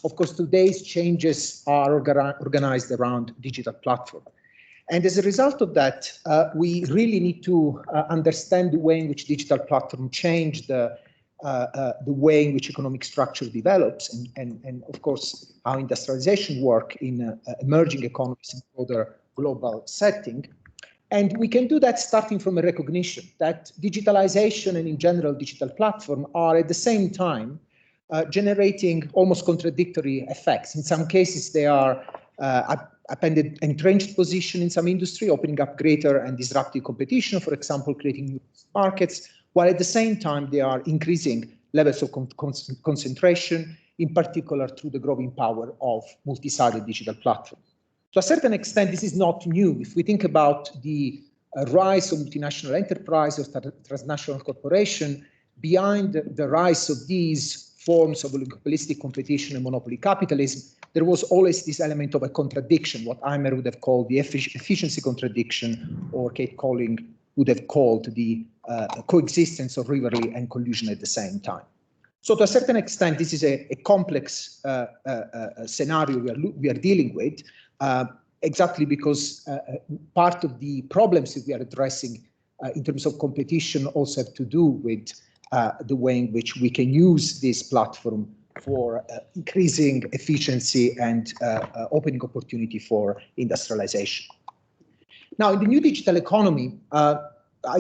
Of course, today's changes are organized around digital platform. And as a result of that, we really need to understand the way in which digital platform change the way in which economic structure develops, and of course, how industrialization work in emerging economies and broader global setting. And we can do that starting from a recognition that digitalization and in general digital platform are at the same time generating almost contradictory effects. In some cases, they are appended entrenched position in some industry, opening up greater and disruptive competition, for example, creating new markets, while at the same time they are increasing levels of concentration, in particular through the growing power of multi-sided digital platforms. To a certain extent, this is not new. If we think about the rise of multinational enterprise or transnational corporation, behind the rise of these forms of oligopolistic competition and monopoly capitalism, there was always this element of a contradiction, what Eimer would have called the efficiency contradiction, or Kate Colling would have called the coexistence of rivalry and collusion at the same time. So to a certain extent, this is a complex scenario we are dealing with, exactly because part of the problems that we are addressing in terms of competition also have to do with the way in which we can use this platform for increasing efficiency and opening opportunity for industrialization. Now, in the new digital economy,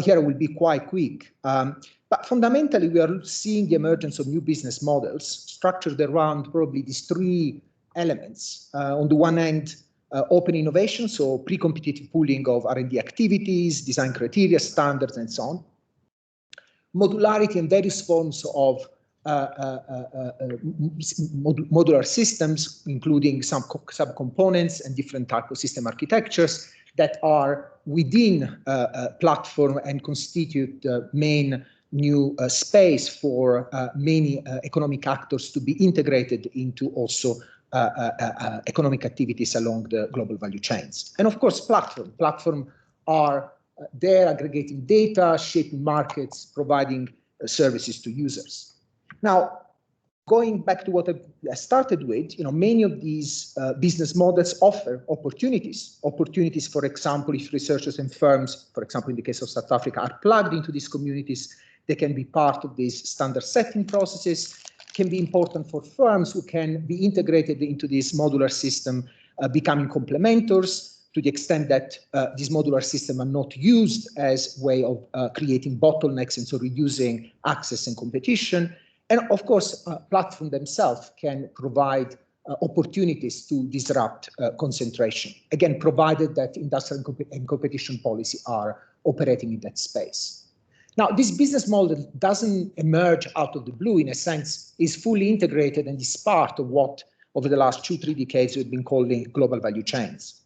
here I will be quite quick, but fundamentally we are seeing the emergence of new business models structured around probably these three elements. On the one hand, open innovation, so pre-competitive pooling of R&D activities, design criteria, standards, and so on. Modularity and various forms of modular systems, including some subcomponents and different types of system architectures that are within a platform and constitute the main new space for many economic actors to be integrated into also economic activities along the global value chains. And of course, platform are there aggregating data, shaping markets, providing services to users. Now, going back to what I started with, many of these business models offer opportunities. Opportunities, for example, if researchers and firms, for example, in the case of South Africa, are plugged into these communities, they can be part of these standard setting processes, can be important for firms who can be integrated into this modular system, becoming complementors, to the extent that these modular systems are not used as a way of creating bottlenecks and so reducing access and competition. And of course, platforms themselves can provide opportunities to disrupt concentration, again, provided that industrial and competition policy are operating in that space. Now, this business model doesn't emerge out of the blue. In a sense, is fully integrated and is part of what, over the last 2-3 decades, we've been calling global value chains.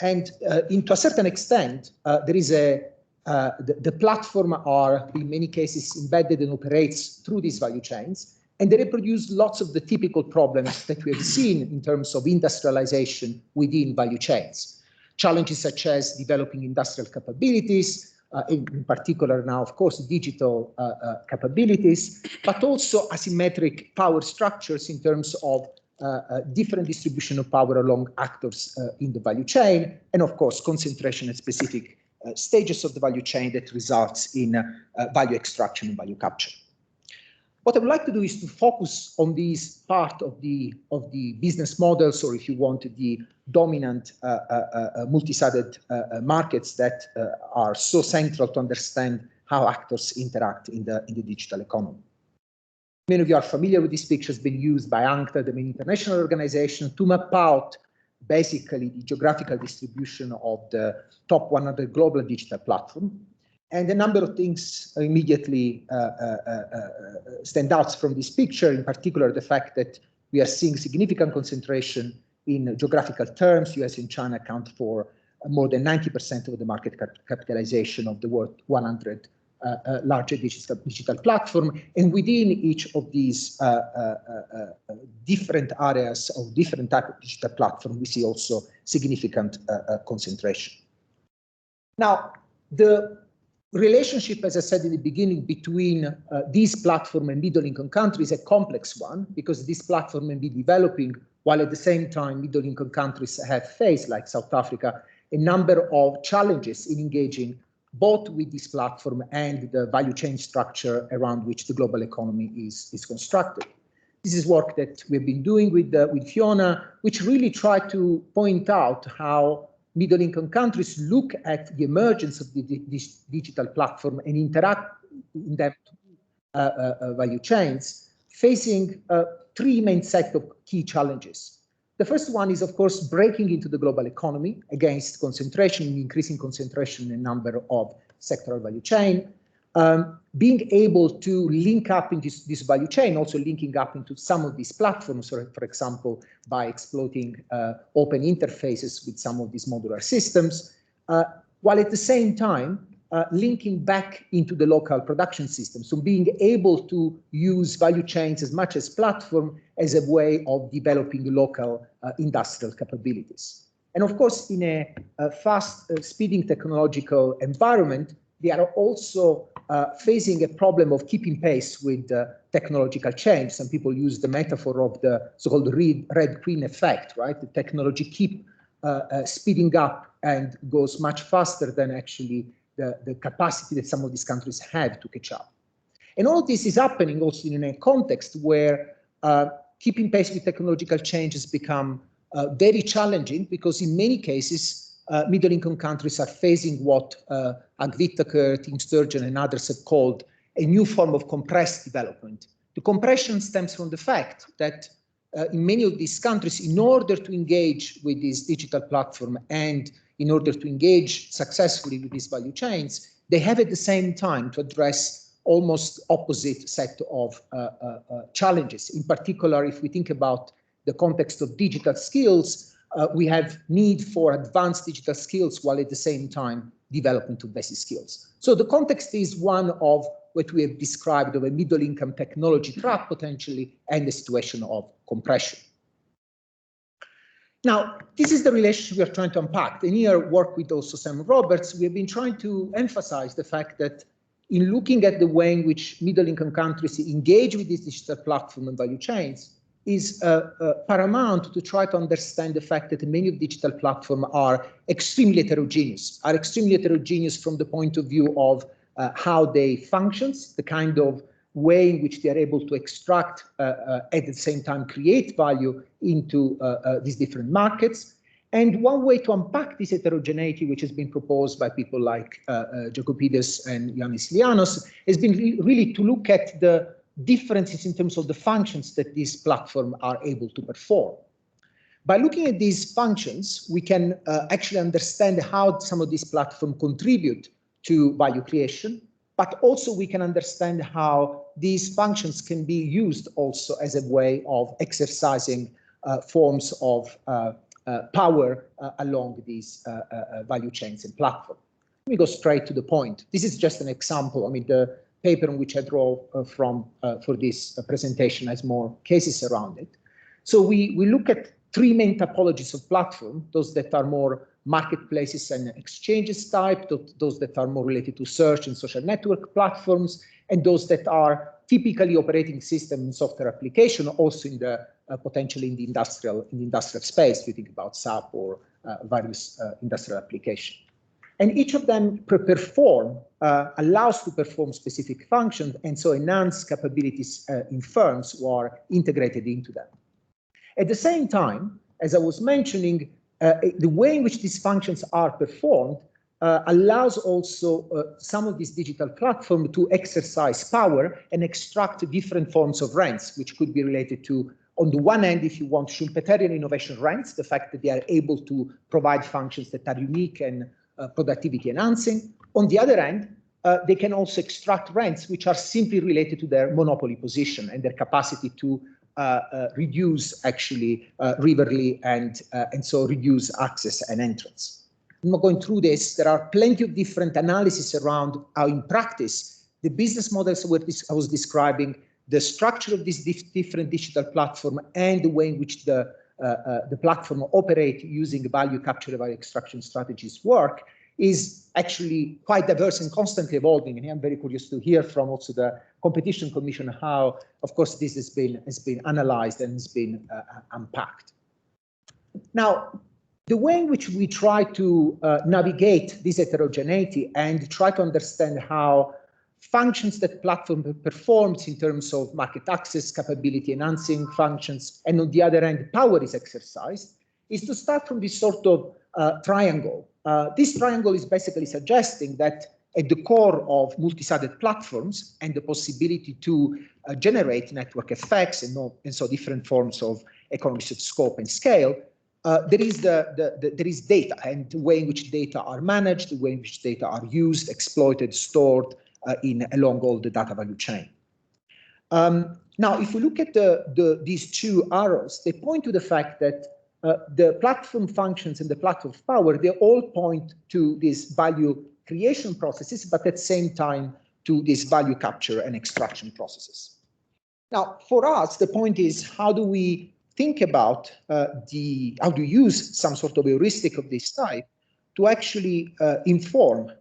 And to a certain extent, there is the platform are in many cases embedded and operates through these value chains, and they reproduce lots of the typical problems that we have seen in terms of industrialization within value chains. Challenges such as developing industrial capabilities, in particular now, of course, digital capabilities, but also asymmetric power structures in terms of different distribution of power along actors in the value chain, and of course, concentration at specific stages of the value chain that results in value extraction and value capture. What I would like to do is to focus on these part of the business models, or if you want, the dominant multi-sided markets that are so central to understand how actors interact in the digital economy. Many of you are familiar with these pictures being used by UNCTAD, the main international organization, to map out basically the geographical distribution of the top 100 global digital platform. And a number of things immediately stand out from this picture, in particular the fact that we are seeing significant concentration in geographical terms. US and China account for more than 90% of the market capitalization of the world 100 larger digital platform. And within each of these different areas of different type of digital platform, we see also significant concentration. Now, the relationship, as I said in the beginning, between these platform and middle-income countries is a complex one, because this platform may be developing while at the same time middle-income countries have faced, like South Africa, a number of challenges in engaging both with this platform and the value chain structure around which the global economy is constructed. This is work that we've been doing with Fiona, which really tried to point out how middle-income countries look at the emergence of this digital platform and interact in them value chains, facing three main sets of key challenges. The first one is, of course, breaking into the global economy against concentration, increasing concentration in a number of sectoral value chain, being able to link up into this value chain, also linking up into some of these platforms, for example, by exploiting open interfaces with some of these modular systems, while at the same time linking back into the local production system. So being able to use value chains as much as platform as a way of developing local industrial capabilities. And of course, in a fast speeding technological environment, they are also facing a problem of keeping pace with technological change. Some people use the metaphor of the so-called red queen effect, right? The technology keep speeding up and goes much faster than actually the capacity that some of these countries have to catch up. And all this is happening also in a context where keeping pace with technological change has become very challenging, because in many cases, middle-income countries are facing what Whittaker, Tim Sturgeon, and others have called a new form of compressed development. The compression stems from the fact that in many of these countries, in order to engage with this digital platform and in order to engage successfully with these value chains, they have at the same time to address almost opposite set of challenges. In particular, if we think about the context of digital skills, we have need for advanced digital skills while at the same time developing to basic skills. So the context is one of what we have described of a middle-income technology trap potentially, and the situation of compression. Now, this is the relationship we are trying to unpack. In here, work with also Sam Roberts, we have been trying to emphasize the fact that in looking at the way in which middle-income countries engage with this digital platform and value chains, is paramount to try to understand the fact that many of digital platforms are extremely heterogeneous from the point of view of how they function, the kind of way in which they are able to extract, at the same time create value into these different markets. And one way to unpack this heterogeneity, which has been proposed by people like Jacobides and Yannis Lianos, has been really to look at the differences in terms of the functions that these platforms are able to perform. By looking at these functions, we can actually understand how some of these platforms contribute to value creation, but also we can understand how these functions can be used also as a way of exercising forms of power along these value chains and platforms. Let me go straight to the point. This is just an example. I mean, the paper on which I draw from for this presentation has more cases around it. So we look at three main typologies of platform, those that are more marketplaces and exchanges type, those that are more related to search and social network platforms, and those that are typically operating system and software application, also in the potentially in the industrial space. We think about SAP or various industrial applications. And each of them allows to perform specific functions, and so enhance capabilities in firms who are integrated into them. At the same time, as I was mentioning, the way in which these functions are performed allows also some of these digital platforms to exercise power and extract different forms of rents, which could be related to, on the one hand, if you want, Schumpeterian innovation rents, the fact that they are able to provide functions that are unique and productivity enhancing. On the other hand, they can also extract rents which are simply related to their monopoly position and their capacity to reduce actually rivalry and so reduce access and entrance. I'm not going through this. There are plenty of different analyses around how in practice the business models I was describing, the structure of this different digital platform, and the way in which the platform operate using value capture, value extraction strategies work, is actually quite diverse and constantly evolving. And I'm very curious to hear from also the Competition Commission how, of course, this has been analyzed and has been unpacked. Now, the way in which we try to navigate this heterogeneity and try to understand how functions that platform performs in terms of market access, capability enhancing functions, and on the other end, power is exercised, is to start from this sort of triangle. This triangle is basically suggesting that at the core of multi-sided platforms and the possibility to generate network effects and so different forms of economies of scope and scale, there is data and the way in which data are managed, the way in which data are used, exploited, stored along all the data value chain. Now, if we look at these two arrows, they point to the fact that the platform functions and the platform power, they all point to these value creation processes, but at the same time to these value capture and extraction processes. Now, for us, the point is, how do we think about how to use some sort of heuristic of this type to actually inform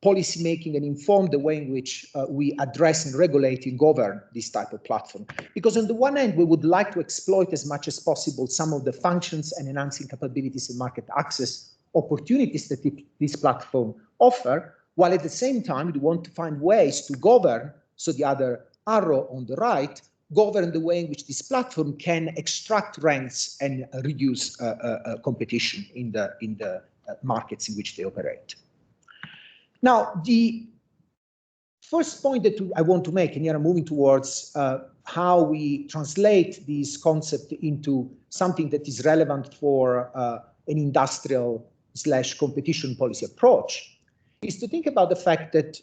policy making and inform the way in which we address and regulate and govern this type of platform. Because on the one hand, we would like to exploit as much as possible some of the functions and enhancing capabilities and market access opportunities that this platform offer, while at the same time, we want to find ways to govern, so the other arrow on the right, govern the way in which this platform can extract rents and reduce competition in the markets in which they operate. Now, the first point that I want to make, and here I'm moving towards how we translate this concept into something that is relevant for an industrial/competition policy approach, is to think about the fact that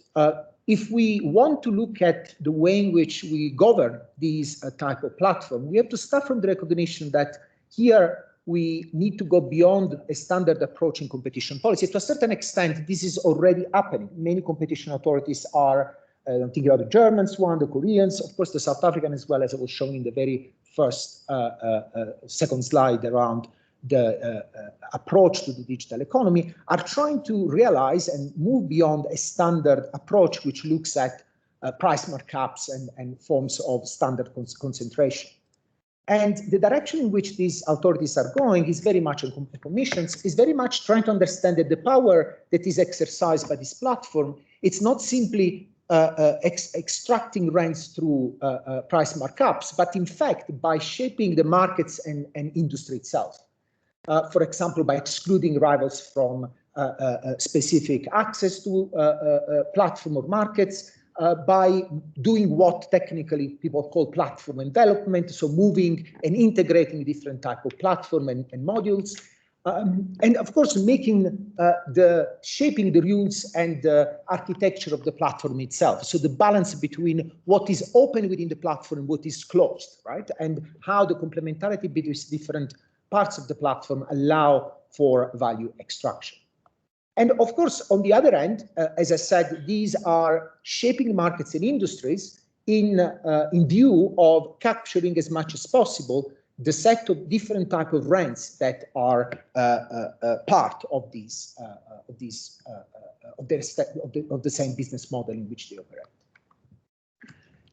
if we want to look at the way in which we govern these type of platform, we have to start from the recognition that here we need to go beyond a standard approach in competition policy. To a certain extent, this is already happening. Many competition authorities are, I'm thinking about the Germans one, the Koreans, of course, the South African, as well as I was showing in the very first second slide around the approach to the digital economy, are trying to realize and move beyond a standard approach which looks at price markups and forms of standard concentration. And the direction in which these authorities are going is very much on commissions, is very much trying to understand that the power that is exercised by this platform, it's not simply extracting rents through price markups, but in fact, by shaping the markets and industry itself. For example, by excluding rivals from specific access to platform or markets, by doing what technically people call platform envelopment, so moving and integrating different type of platform and modules, and of course making shaping the rules and the architecture of the platform itself. So the balance between what is open within the platform and what is closed, right? And how the complementarity between different parts of the platform allow for value extraction. And of course, on the other end, as I said, these are shaping markets and industries in view of capturing as much as possible the set of different type of rents that are part of the same business model in which they operate.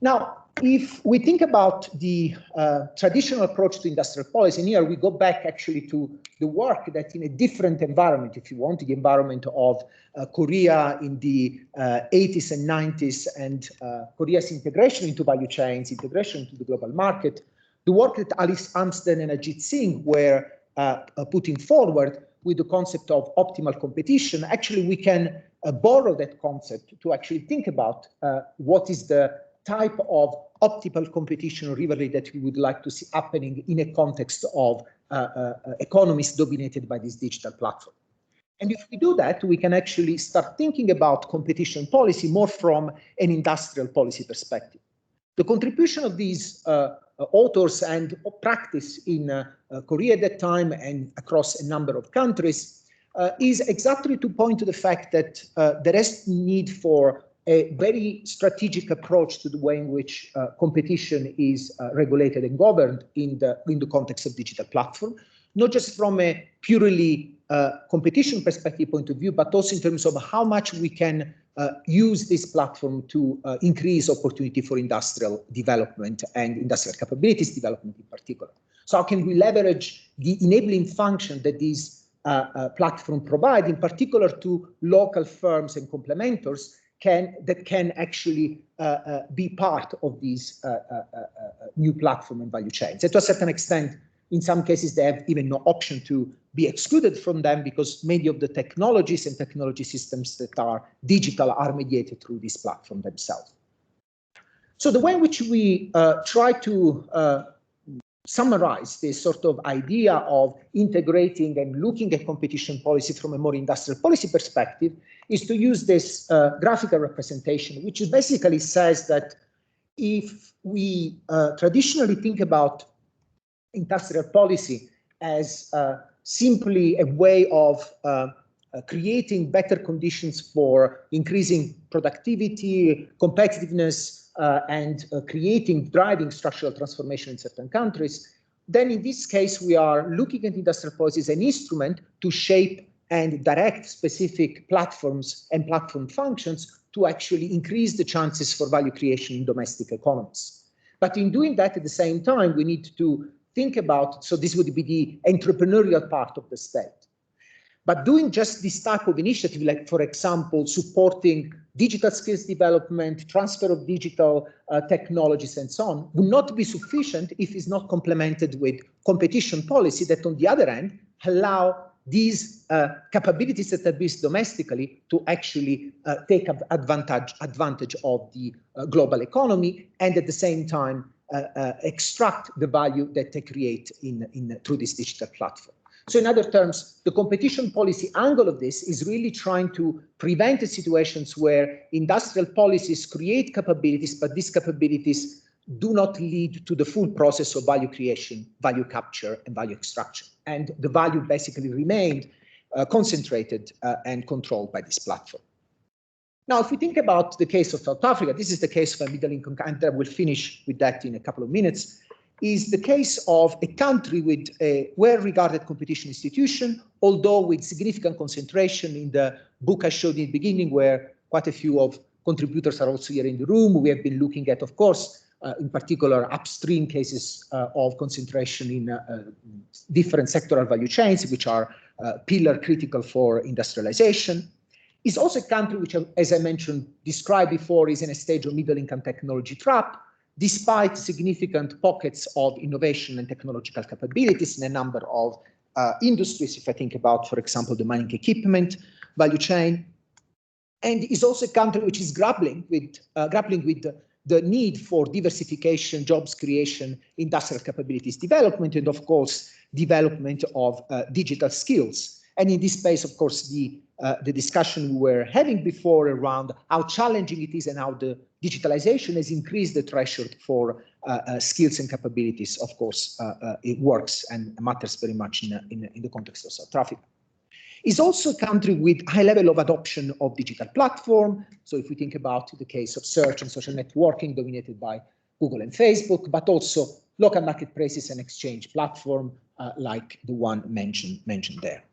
Now, if we think about the traditional approach to industrial policy, and here we go back actually to the work that in a different environment, if you want, the environment of Korea in the 80s and 90s, and Korea's integration into value chains, integration into the global market, the work that Alice Amsden and Ajit Singh were putting forward with the concept of optimal competition, actually we can borrow that concept to actually think about what is the type of optimal competition or rivalry that we would like to see happening in a context of economies dominated by this digital platform. And if we do that, we can actually start thinking about competition policy more from an industrial policy perspective. The contribution of these authors and practice in Korea at that time and across a number of countries is exactly to point to the fact that there is need for a very strategic approach to the way in which competition is regulated and governed in the context of digital platform, not just from a purely competition perspective point of view, but also in terms of how much we can use this platform to increase opportunity for industrial development and industrial capabilities development in particular. So how can we leverage the enabling function that these platform provide, in particular to local firms and complementors that can actually be part of these new platform and value chains. And to a certain extent, in some cases, they have even no option to be excluded from them because many of the technologies and technology systems that are digital are mediated through this platform themselves. So the way in which we try to summarize this sort of idea of integrating and looking at competition policy from a more industrial policy perspective is to use this graphical representation, which basically says that if we traditionally think about industrial policy as simply a way of creating better conditions for increasing productivity, competitiveness, and driving structural transformation in certain countries, then in this case, we are looking at industrial policy as an instrument to shape and direct specific platforms and platform functions to actually increase the chances for value creation in domestic economies. But in doing that, at the same time, we need to think about, so this would be the entrepreneurial part of the state. But doing just this type of initiative, like, for example, supporting digital skills development, transfer of digital technologies, and so on, would not be sufficient if it's not complemented with competition policy that, on the other hand, allow these capabilities that are built domestically to actually take advantage of the global economy and at the same time extract the value that they create through this digital platform. So in other terms, the competition policy angle of this is really trying to prevent the situations where industrial policies create capabilities, but these capabilities do not lead to the full process of value creation, value capture, and value extraction. And the value basically remained concentrated and controlled by this platform. Now, if we think about the case of South Africa, this is the case of a middle-income country. I will finish with that in a couple of minutes. Is the case of a country with a well-regarded competition institution, although with significant concentration. In the book I showed in the beginning, where quite a few of contributors are also here in the room, we have been looking at, of course, in particular, upstream cases of concentration in different sectoral value chains, which are pillar critical for industrialization. It's also a country which, as I mentioned, described before, is in a stage of middle-income technology trap, despite significant pockets of innovation and technological capabilities in a number of industries, if I think about, for example, the mining equipment value chain. And is also a country which is grappling with the need for diversification, jobs creation, industrial capabilities development, and of course, development of digital skills. And in this space, of course, the discussion we were having before around how challenging it is and how the digitalization has increased the threshold for skills and capabilities, of course, it works and matters very much in the context of South Africa. It's also a country with high level of adoption of digital platform. So if we think about the case of search and social networking dominated by Google and Facebook, but also local marketplaces and exchange platform like the one mentioned there.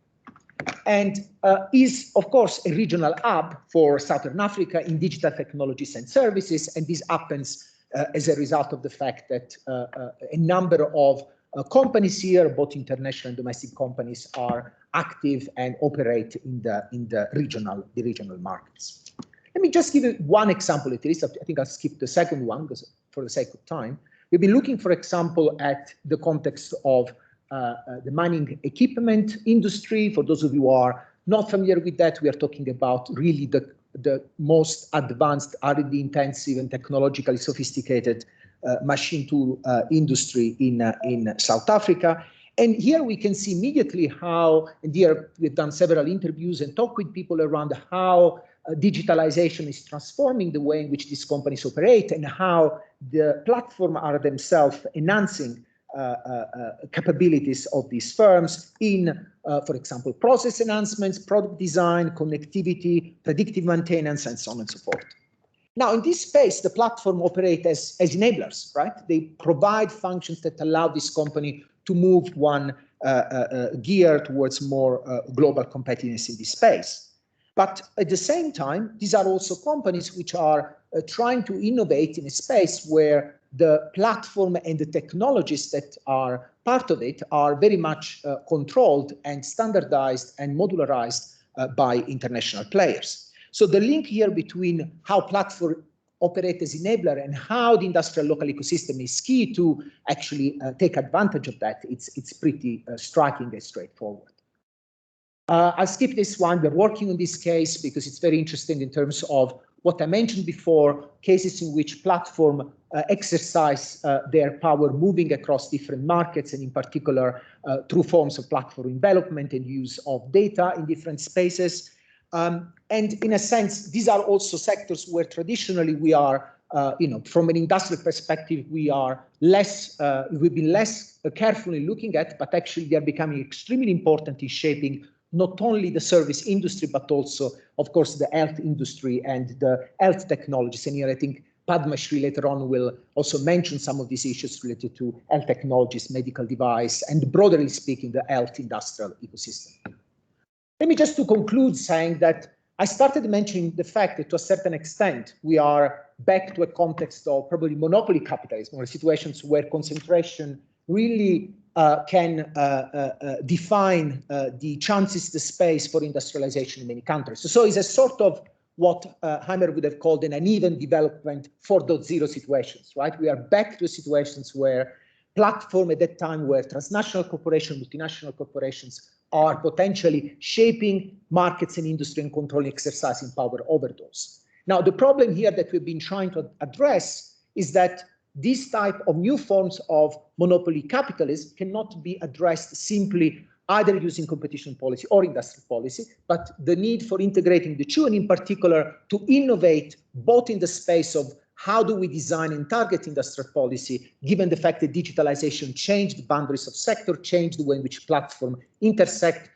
And is, of course, a regional hub for Southern Africa in digital technologies and services. And this happens as a result of the fact that a number of companies here, both international and domestic companies, are active and operate in the regional markets. Let me just give you one example at least. I think I'll skip the second one because for the sake of time. We've been looking, for example, at the context of the mining equipment industry. For those of you who are not familiar with that, we are talking about really the most advanced, R&D intensive and technologically sophisticated machine tool industry in South Africa. And here we can see immediately how, and here we've done several interviews and talked with people around how digitalization is transforming the way in which these companies operate and how the platform are themselves enhancing capabilities of these firms in, for example, process enhancements, product design, connectivity, predictive maintenance, and so on and so forth. Now, in this space, the platform operates as enablers, right? They provide functions that allow this company to move one geared towards more global competitiveness in this space. But at the same time, these are also companies which are trying to innovate in a space where the platform and the technologies that are part of it are very much controlled and standardized and modularized by international players. So the link here between how platform operate as enabler and how the industrial local ecosystem is key to actually take advantage of that, it's pretty striking and straightforward. I'll skip this one. We're working on this case because it's very interesting in terms of what I mentioned before, cases in which platform exercise their power moving across different markets, and in particular through forms of platform development and use of data in different spaces. And in a sense, these are also sectors where traditionally we are, from an industrial perspective, we are less, we've been less carefully looking at, but actually they are becoming extremely important in shaping not only the service industry, but also, of course, the health industry and the health technologies. And here I think Padmashree later on will also mention some of these issues related to health technologies, medical device, and broadly speaking, the health industrial ecosystem. Let me just to conclude saying that I started mentioning the fact that to a certain extent, we are back to a context of probably monopoly capitalism, or situations where concentration really can define the chances, the space for industrialization in many countries. So it's a sort of what Heimer would have called an uneven development 4.0 situations, right? We are back to situations where platform at that time where transnational corporations, multinational corporations are potentially shaping markets and industry and controlling, exercising power over those. Now, the problem here that we've been trying to address is that these type of new forms of monopoly capitalism cannot be addressed simply either using competition policy or industrial policy, but the need for integrating the two, and in particular to innovate both in the space of how do we design and target industrial policy, given the fact that digitalization changed the boundaries of sector, changed the way in which platforms intersect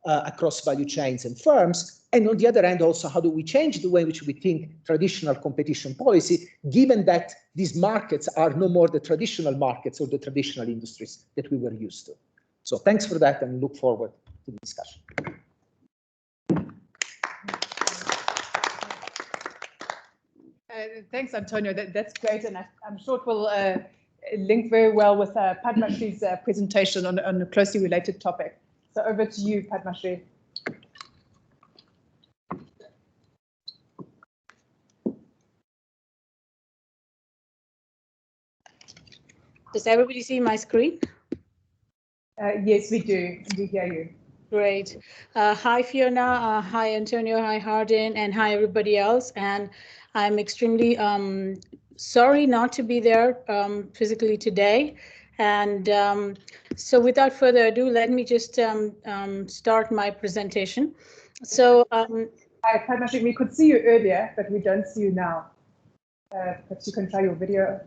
across value chains and firms. And on the other hand, also, how do we change the way in which we think traditional competition policy, given that these markets are no more the traditional markets or the traditional industries that we were used to. So thanks for that, and look forward to the discussion. Thanks, Antonio. That's great, and I'm sure it will link very well with Padmashree's presentation on a closely related topic. So over to you, Padmashree. Does everybody see my screen? Yes, we do. We hear you. Great. Hi, Fiona. Hi, Antonio. Hi, Hardin. And hi, everybody else. And I'm extremely sorry not to be there physically today. And so without further ado, let me just start my presentation. So hi, Padmashree, we could see you earlier, but we don't see you now. Perhaps you can try your video.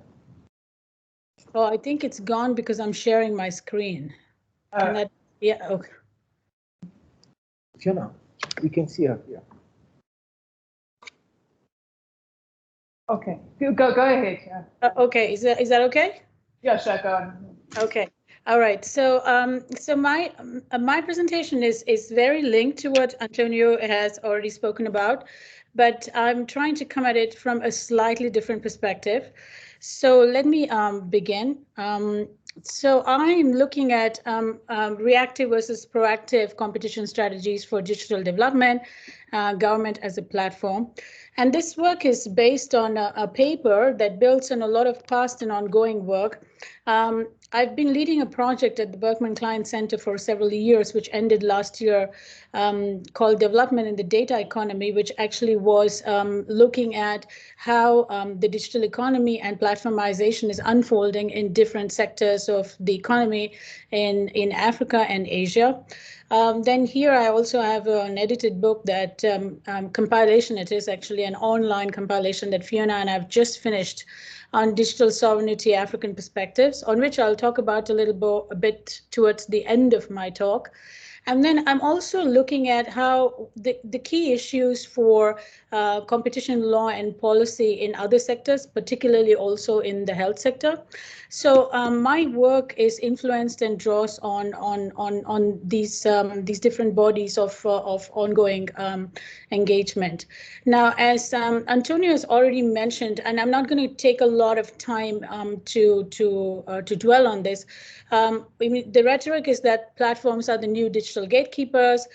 Oh, I think it's gone because I'm sharing my screen. Yeah, okay. Fiona, we can see her here. Okay, go ahead. Okay, is that okay? Yeah, sure, go on. Okay, all right. So so my presentation is very linked to what Antonio has already spoken about, but I'm trying to come at it from a slightly different perspective. So let me begin. So I'm looking at reactive versus proactive competition strategies for digital development, government as a platform. And this work is based on a paper that builds on a lot of past and ongoing work. I've been leading a project at the Berkman Klein Center for several years, which ended last year, called Development in the Data Economy, which actually was looking at how the digital economy and platformization is unfolding in different sectors of the economy in Africa and Asia. Then here I also have an edited book that compilation, it is actually an online compilation that Fiona and I have just finished on digital sovereignty, African perspectives, on which I'll talk about a bit towards the end of my talk. And then I'm also looking at how the key issues for competition law and policy in other sectors, particularly also in the health sector. So my work is influenced and draws on these different bodies of ongoing engagement. Now, as Antonio has already mentioned, and I'm not going to take a lot of time to dwell on this. I mean, the rhetoric is that platforms are the new digital gatekeepers.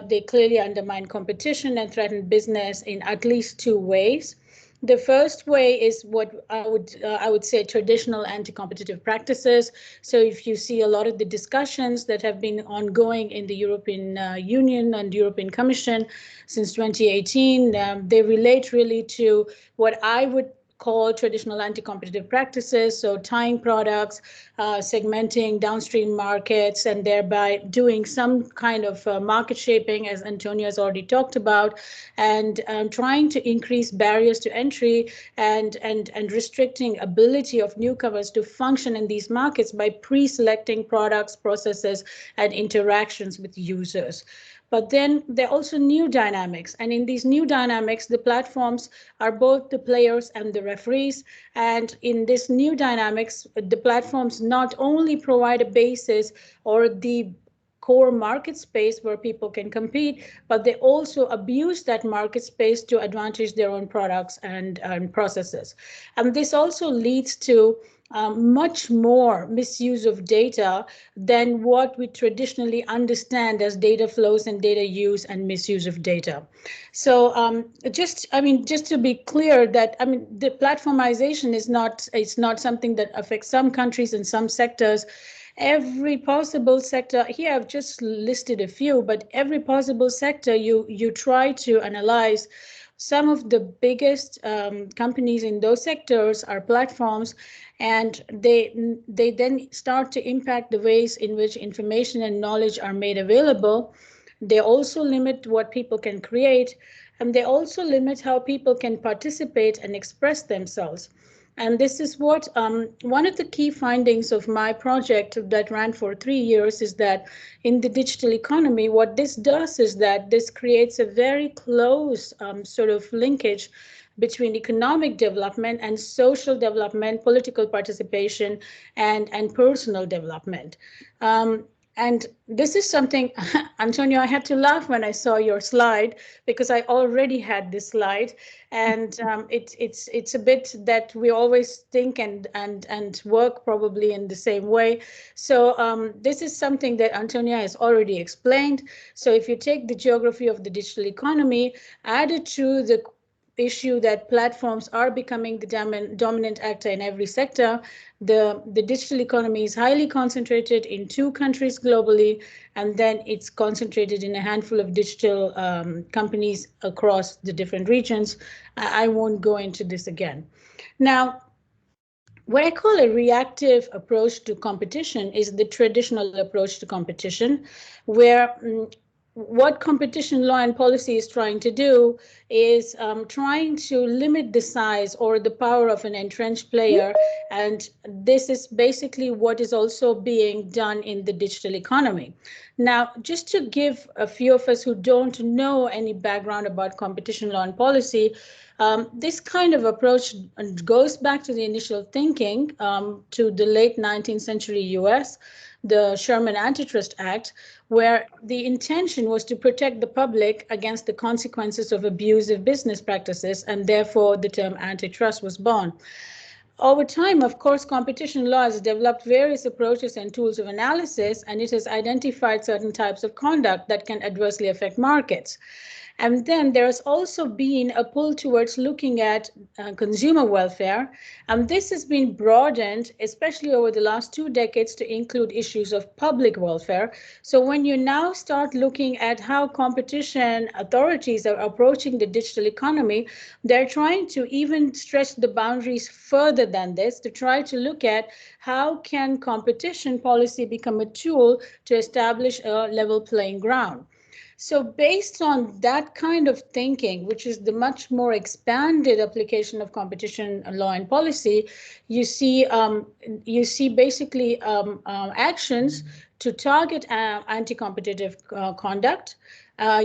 They clearly undermine competition and threaten business in at least two ways. The first way is what I would say traditional anti-competitive practices. So if you see a lot of the discussions that have been ongoing in the European Union and European Commission since 2018, they relate really to what I would call traditional anti-competitive practices, so tying products, segmenting downstream markets, and thereby doing some kind of market shaping, as Antonio has already talked about, and trying to increase barriers to entry and restricting ability of newcomers to function in these markets by pre-selecting products, processes, and interactions with users. But then there are also new dynamics. And in these new dynamics, the platforms are both the players and the referees. And in this new dynamics, the platforms not only provide a basis or the core market space where people can compete, but they also abuse that market space to advantage their own products and processes. And this also leads to much more misuse of data than what we traditionally understand as data flows and data use and misuse of data. So just to be clear that, the platformization is not something that affects some countries and some sectors. Every possible sector, here I've just listed a few, but every possible sector you try to analyze. Some of the biggest companies in those sectors are platforms, and they then start to impact the ways in which information and knowledge are made available. They also limit what people can create, and they also limit how people can participate and express themselves. And this is what one of the key findings of my project that ran for 3 years is that in the digital economy, what this does is that this creates a very close sort of linkage between economic development and social development, political participation, and personal development. And this is something, Antonio, I had to laugh when I saw your slide because I already had this slide, and it's a bit that we always think and work probably in the same way. So this is something that Antonio has already explained. So if you take the geography of the digital economy, added to the issue that platforms are becoming the dominant actor in every sector, the digital economy is highly concentrated in 2 countries globally, and then it's concentrated in a handful of digital companies across the different regions. I won't go into this again. Now, what I call a reactive approach to competition is the traditional approach to competition, where what competition law and policy is trying to do is trying to limit the size or the power of an entrenched player. And this is basically what is also being done in the digital economy. Now, just to give a few of us who don't know any background about competition law and policy, this kind of approach goes back to the initial thinking to the late 19th century US, the Sherman Antitrust Act, where the intention was to protect the public against the consequences of abusive business practices, and therefore the term antitrust was born. Over time, of course, competition law has developed various approaches and tools of analysis, and it has identified certain types of conduct that can adversely affect markets. And then there's also been a pull towards looking at consumer welfare. And this has been broadened, especially over the last 2 decades, to include issues of public welfare. So when you now start looking at how competition authorities are approaching the digital economy, they're trying to even stretch the boundaries further than this to try to look at how can competition policy become a tool to establish a level playing ground. So based on that kind of thinking, which is the much more expanded application of competition law and policy, you see basically actions to target anti-competitive conduct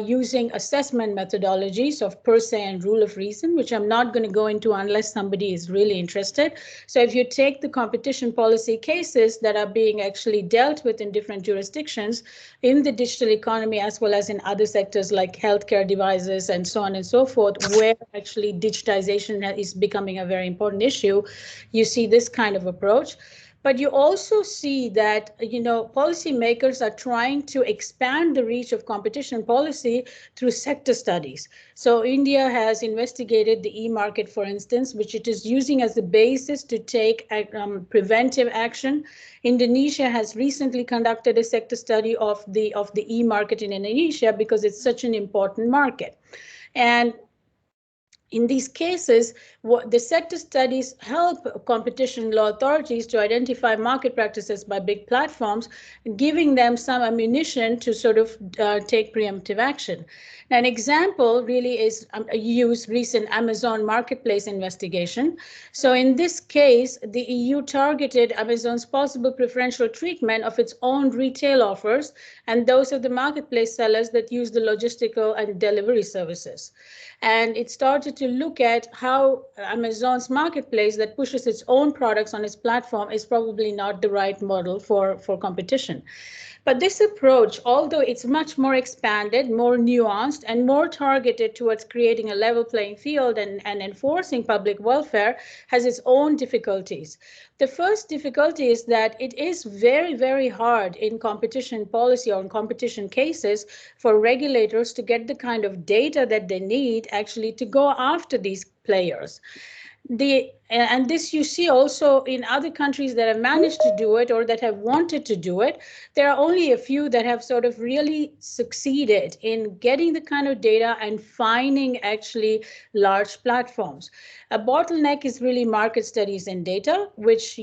using assessment methodologies of per se and rule of reason, which I'm not going to go into unless somebody is really interested. So if you take the competition policy cases that are being actually dealt with in different jurisdictions in the digital economy, as well as in other sectors like healthcare devices and so on and so forth, where actually digitization is becoming a very important issue, you see this kind of approach. But you also see that, policymakers are trying to expand the reach of competition policy through sector studies. So India has investigated the e-market, for instance, which it is using as the basis to take preventive action. Indonesia has recently conducted a sector study of the e-market in Indonesia because it's such an important market. And in these cases, the sector studies help competition law authorities to identify market practices by big platforms, giving them some ammunition to sort of take preemptive action. Now, an example really is EU's recent Amazon marketplace investigation. So in this case, the EU targeted Amazon's possible preferential treatment of its own retail offers and those of the marketplace sellers that use the logistical and delivery services. And it started to look at how Amazon's marketplace that pushes its own products on its platform is probably not the right model for competition. But this approach, although it's much more expanded, more nuanced, and more targeted towards creating a level playing field and enforcing public welfare, has its own difficulties. The first difficulty is that it is very, very hard in competition policy or in competition cases for regulators to get the kind of data that they need actually to go after these players. And this you see also in other countries that have managed to do it or that have wanted to do it. There are only a few that have sort of really succeeded in getting the kind of data and finding actually large platforms. A bottleneck is really market studies and data, which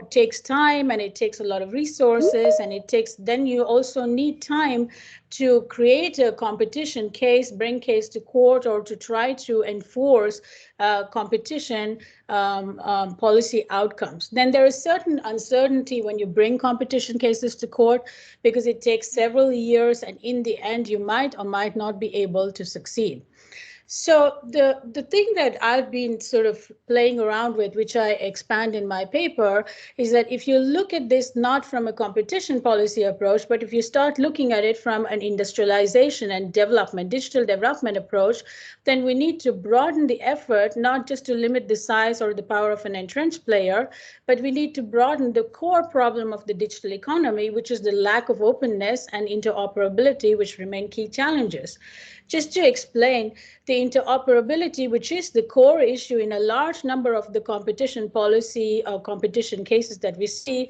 takes time and it takes a lot of resources, and then you also need time to create a competition case, bring case to court, or to try to enforce competition policy outcomes. Then there is certain uncertainty when you bring competition cases to court because it takes several years, and in the end you might or might not be able to succeed. So the thing that I've been sort of playing around with, which I expand in my paper, is that if you look at this not from a competition policy approach, but if you start looking at it from an industrialization and development, digital development approach, then we need to broaden the effort, not just to limit the size or the power of an entrenched player, but we need to broaden the core problem of the digital economy, which is the lack of openness and interoperability, which remain key challenges. Just to explain, the interoperability, which is the core issue in a large number of the competition policy or competition cases that we see,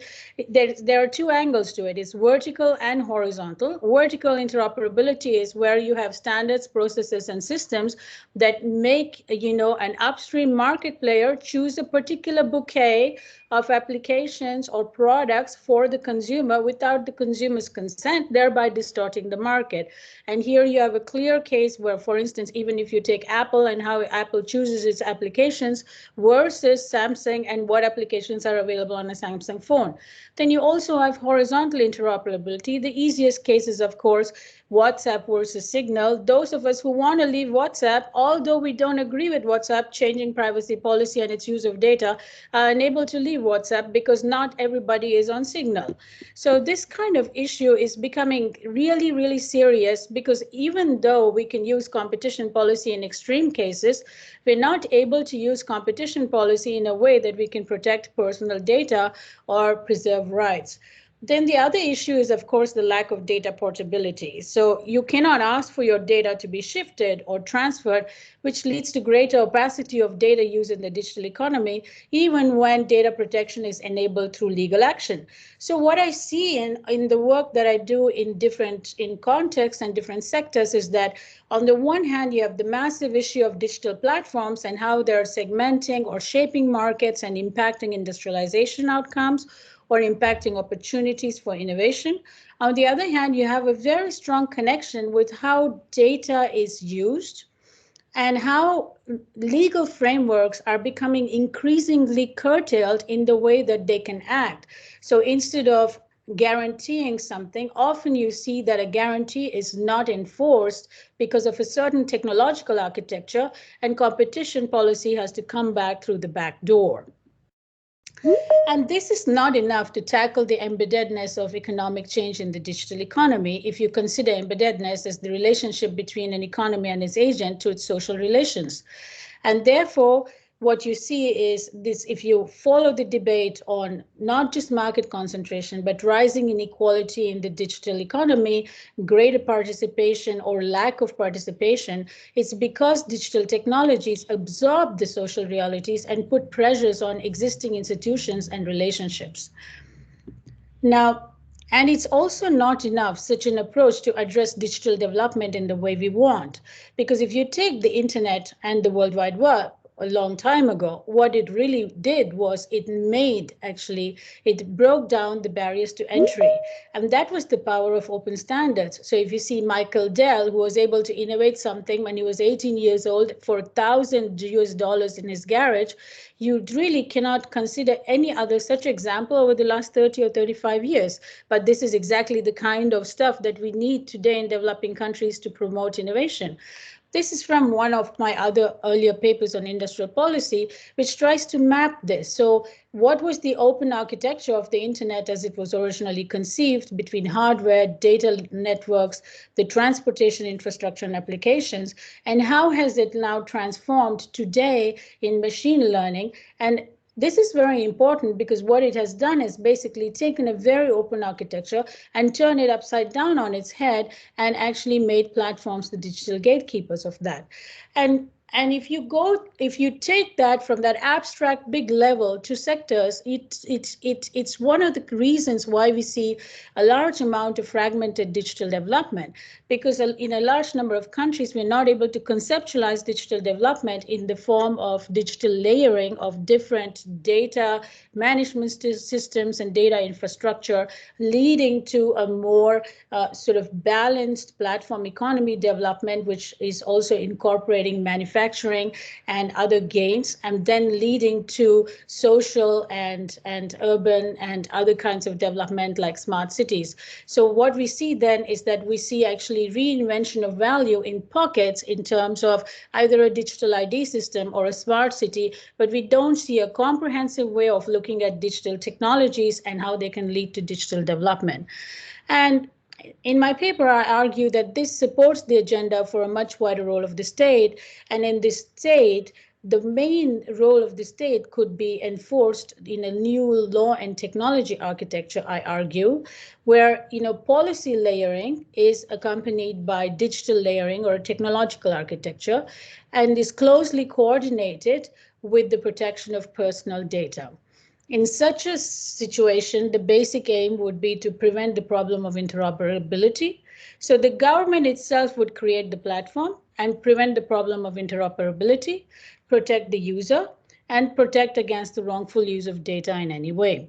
there are two angles to it. It's vertical and horizontal. Vertical interoperability is where you have standards, processes, and systems that make an upstream market player choose a particular bouquet of applications or products for the consumer without the consumer's consent, thereby distorting the market. And here you have a clear case where, for instance, even if you take Apple and how Apple chooses its applications versus Samsung and what applications are available on a Samsung phone. Then you also have horizontal interoperability. The easiest case is, of course, WhatsApp versus Signal. Those of us who want to leave WhatsApp, although we don't agree with WhatsApp changing privacy policy and its use of data, are unable to leave WhatsApp because not everybody is on Signal. So this kind of issue is becoming really, really serious because even though we can use competition policy in extreme cases, we're not able to use competition policy in a way that we can protect personal data or preserve rights. Then the other issue is, of course, the lack of data portability. So you cannot ask for your data to be shifted or transferred, which leads to greater opacity of data use in the digital economy, even when data protection is enabled through legal action. So what I see in the work that I do in contexts and different sectors is that on the one hand, you have the massive issue of digital platforms and how they're segmenting or shaping markets and impacting industrialization outcomes. or impacting opportunities for innovation. On the other hand, you have a very strong connection with how data is used and how legal frameworks are becoming increasingly curtailed in the way that they can act. So instead of guaranteeing something, often you see that a guarantee is not enforced because of a certain technological architecture, and competition policy has to come back through the back door. And this is not enough to tackle the embeddedness of economic change in the digital economy if you consider embeddedness as the relationship between an economy and its agent to its social relations. And therefore, what you see is this: if you follow the debate on not just market concentration, but rising inequality in the digital economy, greater participation or lack of participation, it's because digital technologies absorb the social realities and put pressures on existing institutions and relationships. Now, and it's also not enough, such an approach, to address digital development in the way we want. Because if you take the internet and the World Wide Web a long time ago, what it really did was it broke down the barriers to entry. And that was the power of open standards. So if you see Michael Dell, who was able to innovate something when he was 18 years old for $1,000 in his garage, you really cannot consider any other such example over the last 30 or 35 years. But this is exactly the kind of stuff that we need today in developing countries to promote innovation. This is from one of my other earlier papers on industrial policy, which tries to map this. So what was the open architecture of the internet as it was originally conceived between hardware, data networks, the transportation infrastructure and applications, and how has it now transformed today in machine learning? And this is very important because what it has done is basically taken a very open architecture and turned it upside down on its head and actually made platforms the digital gatekeepers of that. And if you take that from that abstract big level to sectors, it's one of the reasons why we see a large amount of fragmented digital development, because in a large number of countries, we're not able to conceptualize digital development in the form of digital layering of different data management systems and data infrastructure, leading to a more sort of balanced platform economy development, which is also incorporating manufacturing and other gains, and then leading to social and urban and other kinds of development like smart cities. So what we see then is that we see actually reinvention of value in pockets in terms of either a digital ID system or a smart city, but we don't see a comprehensive way of looking at digital technologies and how they can lead to digital development. And in my paper, I argue that this supports the agenda for a much wider role of the state. And in this state, the main role of the state could be enforced in a new law and technology architecture, I argue, where policy layering is accompanied by digital layering or technological architecture and is closely coordinated with the protection of personal data. In such a situation, the basic aim would be to prevent the problem of interoperability. So the government itself would create the platform and prevent the problem of interoperability, protect the user, and protect against the wrongful use of data in any way.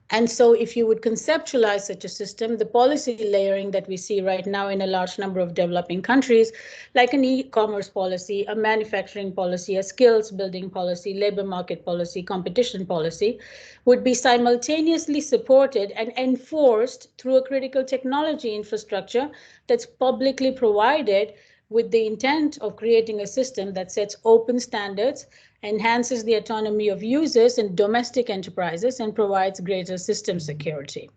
And so if you would conceptualize such a system, the policy layering that we see right now in a large number of developing countries, like an e-commerce policy, a manufacturing policy, a skills building policy, labor market policy, competition policy, would be simultaneously supported and enforced through a critical technology infrastructure that's publicly provided with the intent of creating a system that sets open standards, enhances the autonomy of users and domestic enterprises, and provides greater system security.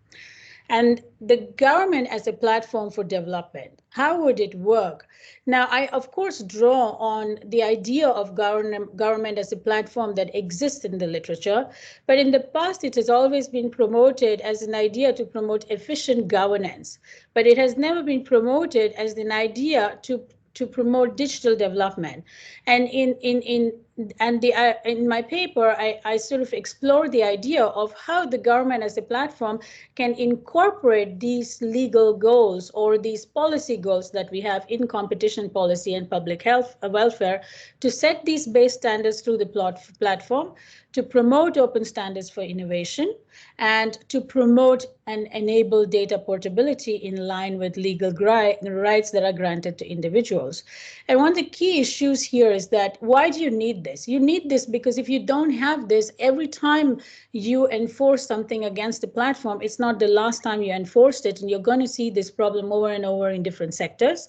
And the government as a platform for development, how would it work? Now, I, of course, draw on the idea of government as a platform that exists in the literature, but in the past, it has always been promoted as an idea to promote efficient governance, but it has never been promoted as an idea to promote digital development. And in in my paper, I sort of explore the idea of how the government as a platform can incorporate these legal goals or these policy goals that we have in competition policy and public health welfare to set these base standards through the platform, to promote open standards for innovation, and to promote and enable data portability in line with legal rights that are granted to individuals. And one of the key issues here is that why do you need this? You need this because if you don't have this, every time you enforce something against the platform, it's not the last time you enforced it, and you're going to see this problem over and over in different sectors.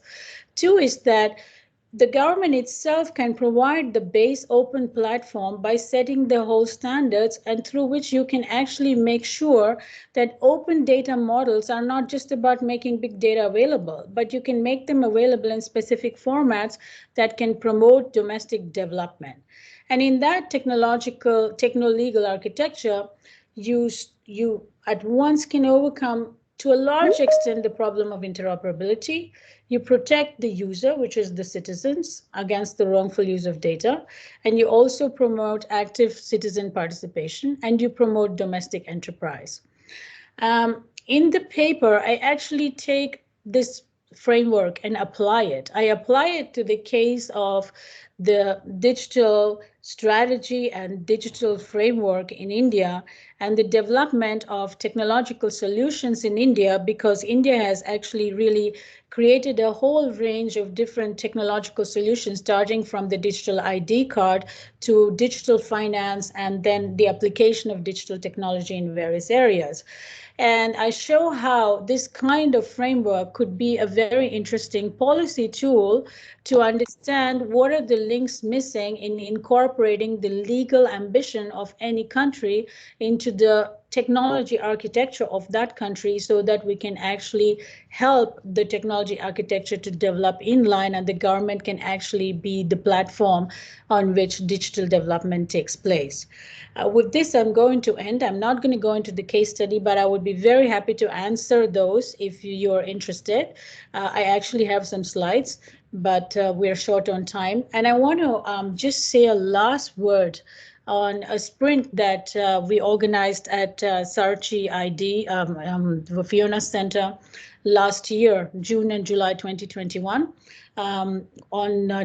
Two is that the government itself can provide the base open platform by setting the whole standards, and through which you can actually make sure that open data models are not just about making big data available, but you can make them available in specific formats that can promote domestic development. And in that techno-legal architecture, you at once can overcome to a large extent the problem of interoperability. You protect the user, which is the citizens, against the wrongful use of data. And you also promote active citizen participation, and you promote domestic enterprise. In the paper, I actually take this framework and apply it. I apply it to the case of the digital strategy and digital framework in India and the development of technological solutions in India, because India has actually really created a whole range of different technological solutions, starting from the digital ID card to digital finance, and then the application of digital technology in various areas. And I show how this kind of framework could be a very interesting policy tool to understand what are the links missing in incorporating the legal ambition of any country into the technology architecture of that country, so that we can actually help the technology architecture to develop in line, and the government can actually be the platform on which digital development takes place. With this, I'm going to end. I'm not going to go into the case study, but I would be very happy to answer those if you're interested. I actually have some slides, but we're short on time. And I want to just say a last word on a sprint that we organized at Sarchi ID, the Fiona Center last year, June and July 2021. On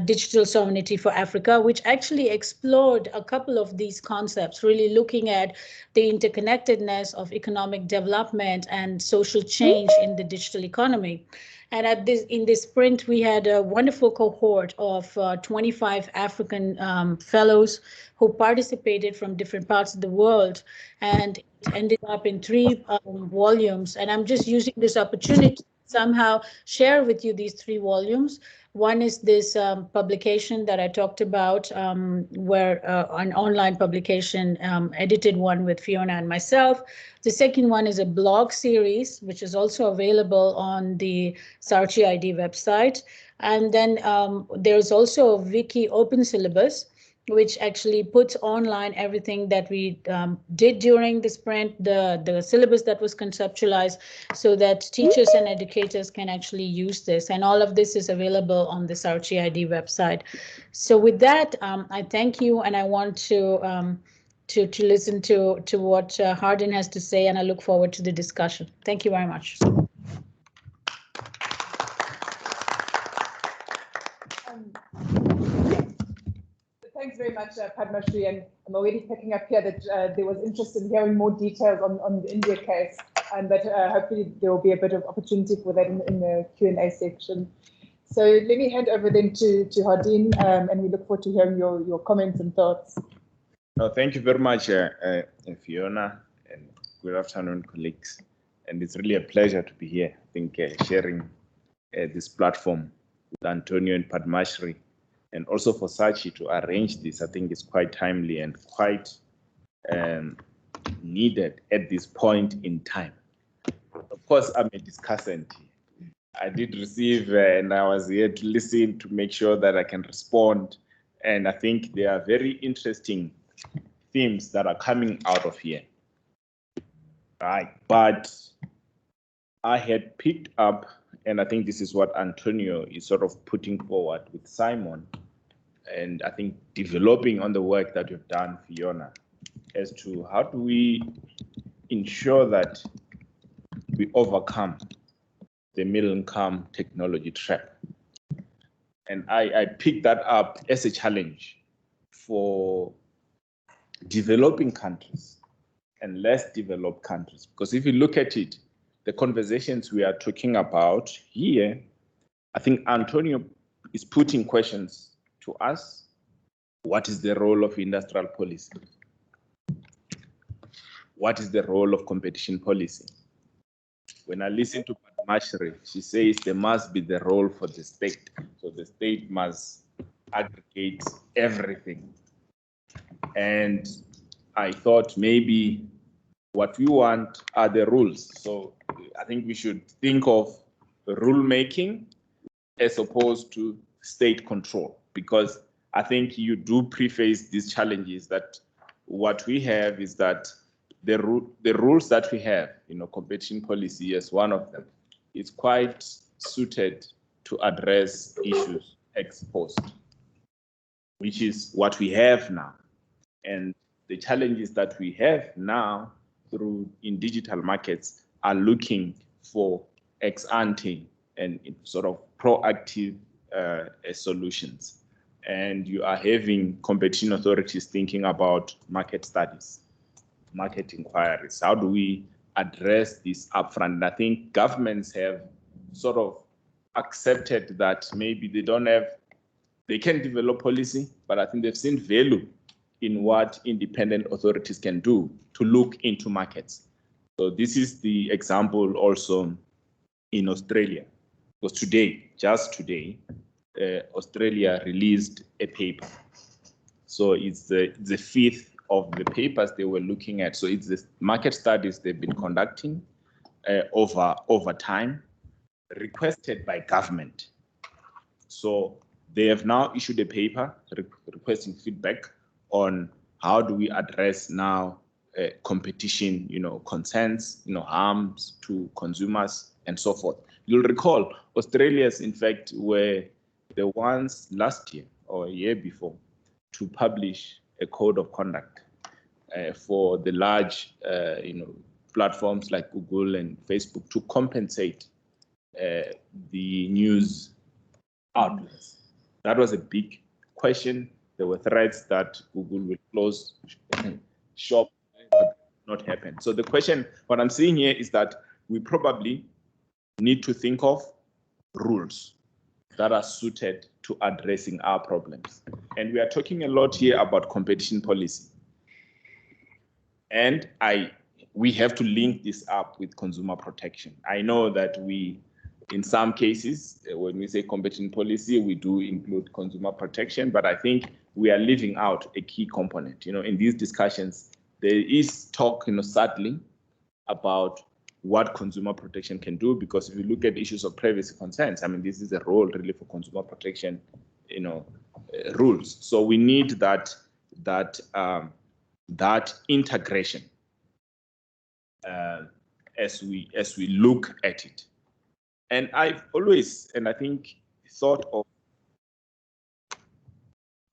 digital sovereignty for Africa, which actually explored a couple of these concepts, really looking at the interconnectedness of economic development and social change in the digital economy. And in this sprint, we had a wonderful cohort of 25 African fellows who participated from different parts of the world, and it ended up in 3 volumes. And I'm just using this opportunity to somehow share with you these 3 volumes. One is this publication that I talked about, where an online publication, edited one with Fiona and myself. The second one is a blog series, which is also available on the Sarchi ID website. And then there's also a wiki open syllabus, which actually puts online everything that we did during the sprint, the syllabus that was conceptualized, so that teachers and educators can actually use this. And all of this is available on the Sarchi ID website. So with that, I thank you, and I want to listen to what Hardin has to say, and I look forward to the discussion. Thank you very much. Thanks very much, Padmashree, and I'm already picking up here that there was interest in hearing more details on the India case, and that hopefully there will be a bit of opportunity for that in the Q&A section. So let me hand over then to Hardin, and we look forward to hearing your comments and thoughts. No, thank you very much, Fiona, and good afternoon, colleagues. And it's really a pleasure to be here, I think, sharing this platform with Antonio and Padmashree. And also for Sarchi to arrange this, I think it's quite timely and quite needed at this point in time. Of course, I'm a discussant. I did receive, and I was here to listen to make sure that I can respond. And I think there are very interesting themes that are coming out of here. Right, but I had picked up, and I think this is what Antonio is sort of putting forward with Simon, and I think developing on the work that you've done, Fiona, as to how do we ensure that we overcome the middle-income technology trap. And I picked that up as a challenge for developing countries and less developed countries. Because if you look at it, the conversations we are talking about here, I think Antonio is putting questions to us. What is the role of industrial policy? What is the role of competition policy? When I listen to Padmashree, she says there must be the role for the state. So the state must aggregate everything. And I thought maybe what we want are the rules. So I think we should think of rulemaking as opposed to state control, because I think you do preface these challenges that what we have is that the rules that we have, competition policy as one of them, is quite suited to address issues ex post, which is what we have now. And the challenges that we have now in digital markets are looking for ex ante and sort of proactive solutions. And you are having competition authorities thinking about market studies, market inquiries. How do we address this upfront? And I think governments have sort of accepted that maybe they can develop policy, but I think they've seen value in what independent authorities can do to look into markets. So this is the example also in Australia. Because just today, Australia released a paper. So it's the fifth of the papers they were looking at. So it's the market studies they've been conducting over time, requested by government. So they have now issued a paper requesting feedback on how do we address now competition, concerns, harms to consumers and so forth. You'll recall Australia's, in fact, were the ones last year or a year before to publish a code of conduct for the large, platforms like Google and Facebook to compensate the news outlets. That was a big question. There were threats that Google will close shop, but not happen. So the question, what I'm seeing here is that we probably need to think of rules that are suited to addressing our problems. And we are talking a lot here about competition policy. And we have to link this up with consumer protection. I know that in some cases, when we say competition policy, we do include consumer protection, but I think we are leaving out a key component. In these discussions, there is talk, sadly, about what consumer protection can do, because if you look at issues of privacy concerns, this is a role really for consumer protection, rules. So we need that integration as we look at it. And I've always, I think, thought of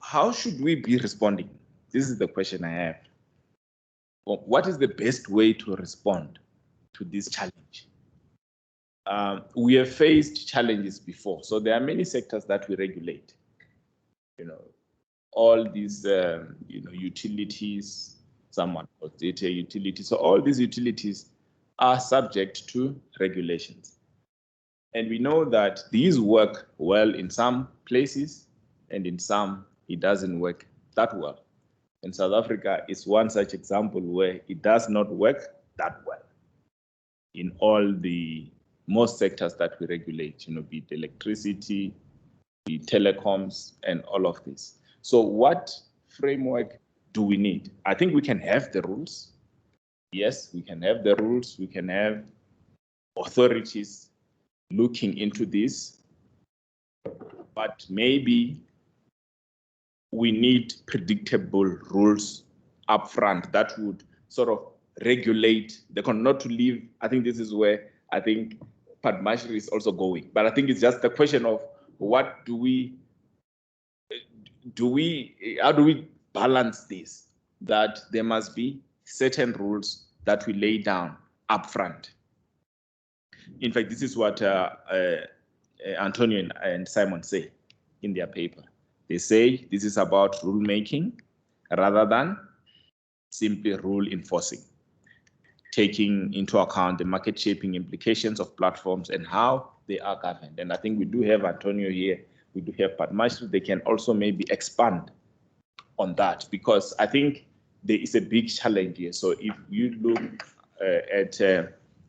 how should we be responding? This is the question I have. What is the best way to respond to this challenge? We have faced challenges before. So there are many sectors that we regulate. All these, utilities, someone calls data utilities. So all these utilities are subject to regulations. And we know that these work well in some places, and in some, it doesn't work that well. And South Africa is one such example where it does not work that well in most sectors that we regulate, be it electricity, be it telecoms, and all of this. So what framework do we need? I think we can have the rules. Yes, we can have the rules. We can have authorities looking into this, but maybe we need predictable rules upfront that would sort of regulate not to leave. I think this is where I think Padmashree is also going. But I think it's just the question of what do we how do we balance this? That there must be certain rules that we lay down upfront. In fact, this is what Antonio and Simon say in their paper. They say this is about rulemaking rather than simply rule enforcing, taking into account the market shaping implications of platforms and how they are governed. And I think we do have Antonio here, we do have Padmashree. They can also maybe expand on that, because I think there is a big challenge here. So if you look at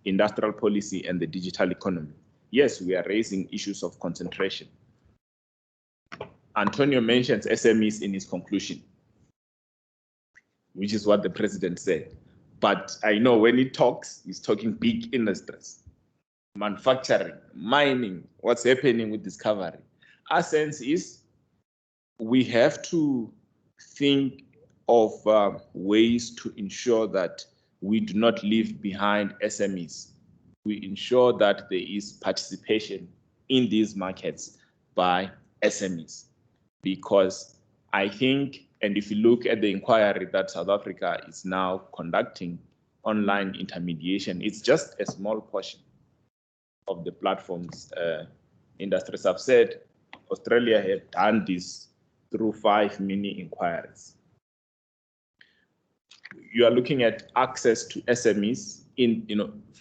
industrial policy and the digital economy, yes, we are raising issues of concentration. Antonio mentions SMEs in his conclusion, which is what the president said. But I know when he talks, he's talking big industries, manufacturing, mining, what's happening with discovery. Our sense is we have to think of ways to ensure that we do not leave behind SMEs. We ensure that there is participation in these markets by SMEs. Because I think, and if you look at the inquiry that South Africa is now conducting, online intermediation, it's just a small portion of the platforms industries have said. Australia have done this through 5 mini inquiries. You are looking at access to SMEs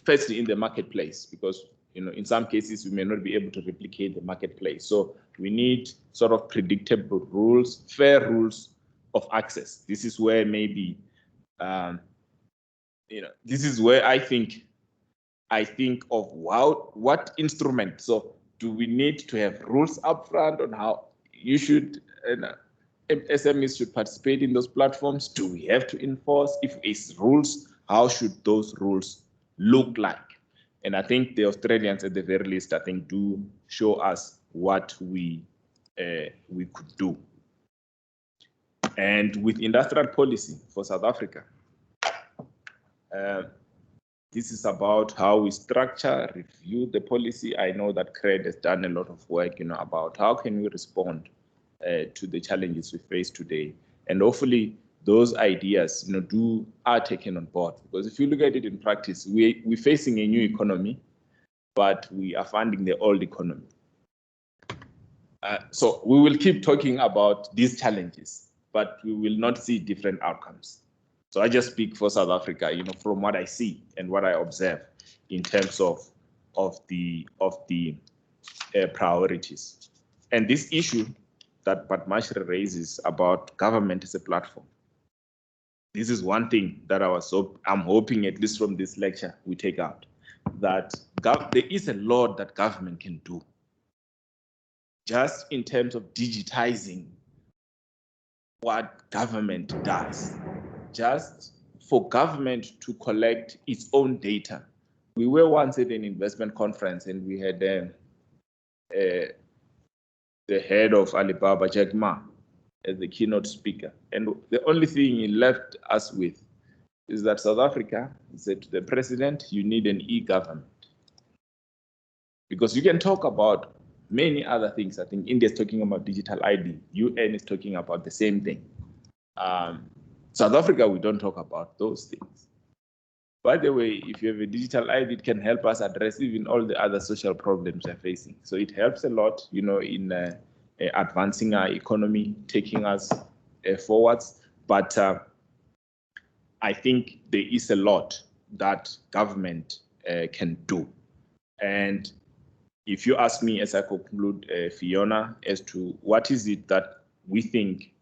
firstly in the marketplace, because in some cases we may not be able to replicate the marketplace. So we need sort of predictable rules, fair rules of access. This is where maybe this is where I think of what instrument. So do we need to have rules upfront on how you should SMEs should participate in those platforms? Do we have to enforce? If it's rules, how should those rules look like? And I think the Australians, at the very least, I think do show us what we could do. And with industrial policy for South Africa, this is about how we structure, review the policy. I know that CRED has done a lot of work, about how can we respond to the challenges we face today. And hopefully those ideas, are taken on board. Because if you look at it in practice, we're facing a new economy, but we are funding the old economy. So we will keep talking about these challenges, but we will not see different outcomes. So I just speak for South Africa, from what I see and what I observe in terms of the priorities. And this issue that Padmashree raises about government as a platform, this is one thing that I'm hoping, at least from this lecture, we take out, that there is a lot that government can do, just in terms of digitizing what government does. Just for government to collect its own data. We were once at an investment conference and we had the head of Alibaba, Jack Ma, as the keynote speaker. And the only thing he left us with is that South Africa said to the president, you need an e-government. Because you can talk about many other things. I think India is talking about digital ID. UN is talking about the same thing. South Africa, we don't talk about those things. By the way, if you have a digital ID, it can help us address even all the other social problems we're facing. So it helps a lot, in advancing our economy, taking us forwards. But I think there is a lot that government can do. And if you ask me, as I conclude, Fiona, as to what is it that we think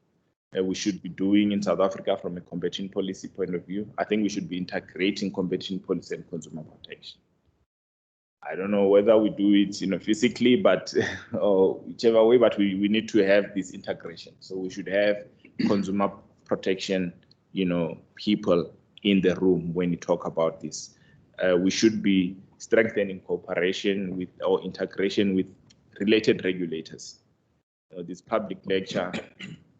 we should be doing in South Africa from a competition policy point of view, I think we should be integrating competition policy and consumer protection. I don't know whether we do it, physically, but or whichever way, but we need to have this integration. So we should have consumer protection, people in the room when you talk about this. We should be strengthening cooperation with or integration with related regulators. This public lecture,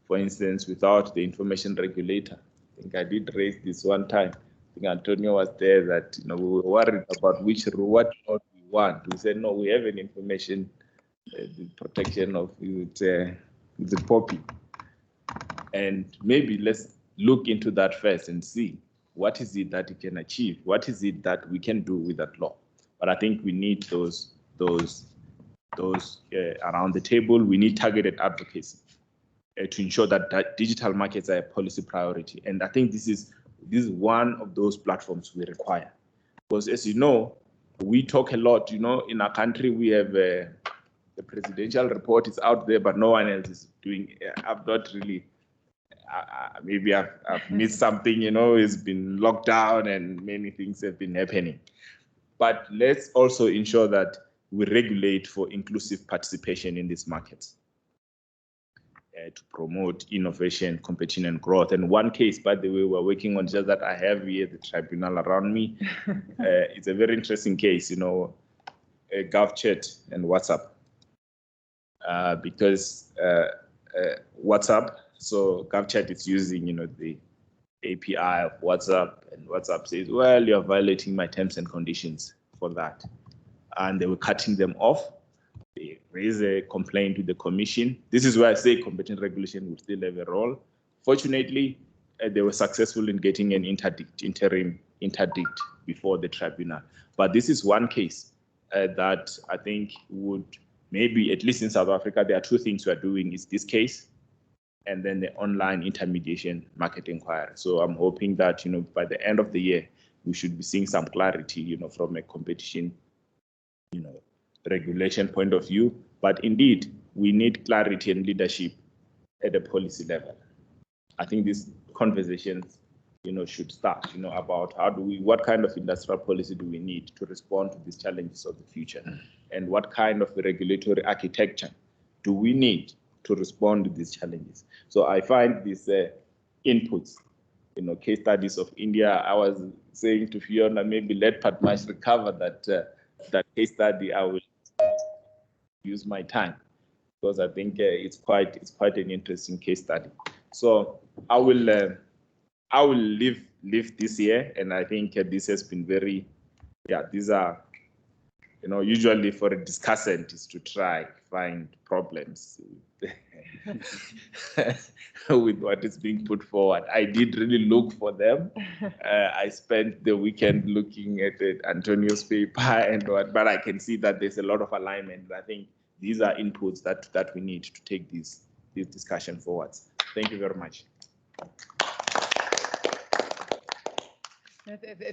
for instance, without the information regulator. I think I did raise this one time. I think Antonio was there that we were worried about what we want. We said, no, we have an information the protection of the poppy. And maybe let's look into that first and see what is it that it can achieve? What is it that we can do with that law? But I think we need those around the table. We need targeted advocacy to ensure that digital markets are a policy priority. And I think this is one of those platforms we require. Because as you know, we talk a lot, in our country, we have the presidential report is out there, but no one else is doing it. I've not really, maybe I've missed something, it's been locked down and many things have been happening. But let's also ensure that we regulate for inclusive participation in these markets to promote innovation, competition, and growth. And one case, by the way, we're working on, just that I have here the tribunal around me. It's a very interesting case, GovChat and WhatsApp. Because WhatsApp, so GovChat is using, the API of WhatsApp, and WhatsApp says, well, you're violating my terms and conditions for that. And they were cutting them off. They raise a complaint to the commission. This is where I say competition regulation will still have a role. Fortunately, they were successful in getting an interim interdict before the tribunal. But this is one case that I think would maybe, at least in South Africa, there are two things we are doing. Is this case, and then the online intermediation market inquiry. So I'm hoping that, by the end of the year, we should be seeing some clarity, from a competition, regulation point of view. But indeed, we need clarity and leadership at the policy level. I think these conversations, should start, about what kind of industrial policy do we need to respond to these challenges of the future? And what kind of regulatory architecture do we need to respond to these challenges? So I find these inputs, case studies of India. I was saying to Fiona, maybe let Padmashree cover that case study. I will use my time because I think it's quite an interesting case study. So I will leave this here, and I think this has been very, these are, usually for a discussant is to try find problems with what is being put forward. I did really look for them. I spent the weekend looking at Antonio's paper and but I can see that there's a lot of alignment. I think these are inputs that we need to take this discussion forwards. Thank you very much.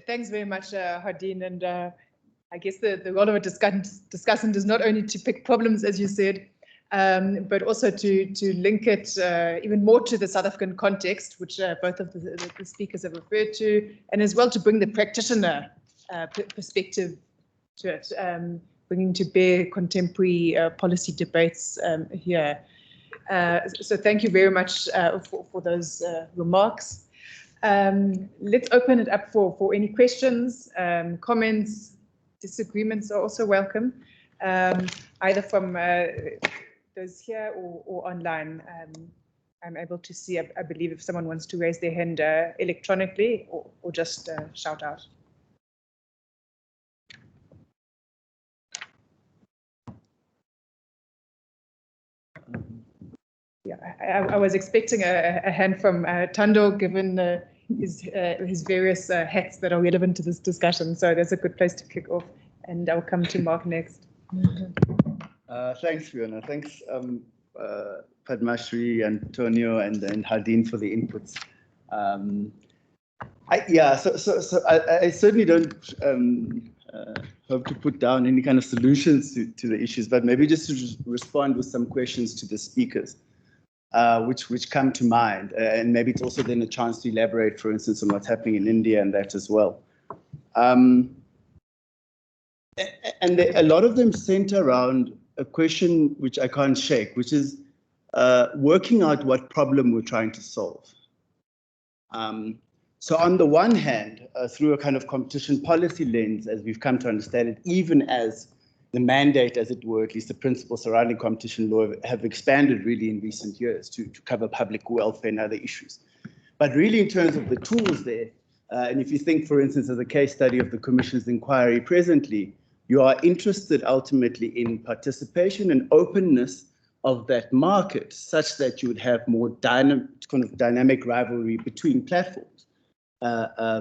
Thanks very much, Hardin. And I guess the role of a discussant is not only to pick problems, as you said, but also to link it even more to the South African context, which both of the speakers have referred to, and as well to bring the practitioner perspective to it, bringing to bear contemporary policy debates here. So thank you very much for those remarks. Let's open it up for any questions, comments. Disagreements are also welcome, either from those here or online. I'm able to see, I believe, if someone wants to raise their hand electronically or just shout out. Yeah, I was expecting a hand from Thando, given his various hats that are relevant to this discussion. So that's a good place to kick off. And I'll come to Mark next. Thanks, Fiona. Thanks, Padmashree, Antonio, and Hardin for the inputs. I certainly don't hope to put down any kind of solutions to the issues, but maybe just to respond with some questions to the speakers. Which come to mind, and maybe it's also then a chance to elaborate, for instance, on what's happening in India and that as well. And a lot of them center around a question which I can't shake, which is working out what problem we're trying to solve. So on the one hand, through a kind of competition policy lens, as we've come to understand it, even as the mandate, as it were, at least the principles surrounding competition law have expanded really in recent years to cover public welfare and other issues. But really in terms of the tools there, and if you think, for instance, of the case study of the Commission's inquiry presently, you are interested ultimately in participation and openness of that market such that you would have more dynamic rivalry between platforms,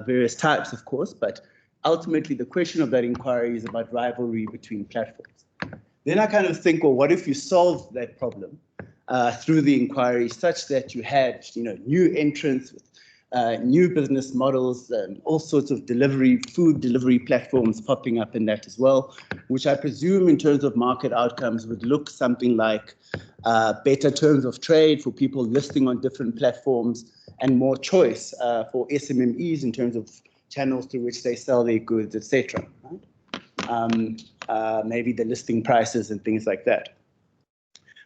various types, of course, but ultimately the question of that inquiry is about rivalry between platforms. Then I kind of think, well, what if you solved that problem through the inquiry such that you had, new entrants with new business models and all sorts of food delivery platforms popping up in that as well, which I presume in terms of market outcomes would look something like better terms of trade for people listing on different platforms and more choice for SMMEs in terms of channels through which they sell their goods, etc. Right? Maybe the listing prices and things like that.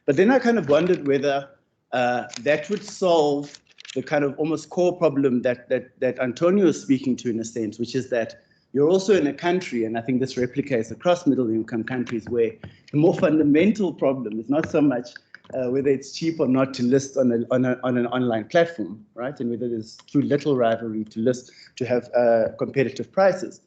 But then I kind of wondered whether that would solve the kind of almost core problem that Antonio is speaking to in a sense, which is that you're also in a country, and I think this replicates across middle income countries, where the more fundamental problem is not so much whether it's cheap or not to list on an online platform, right? And whether there's too little rivalry to have competitive prices.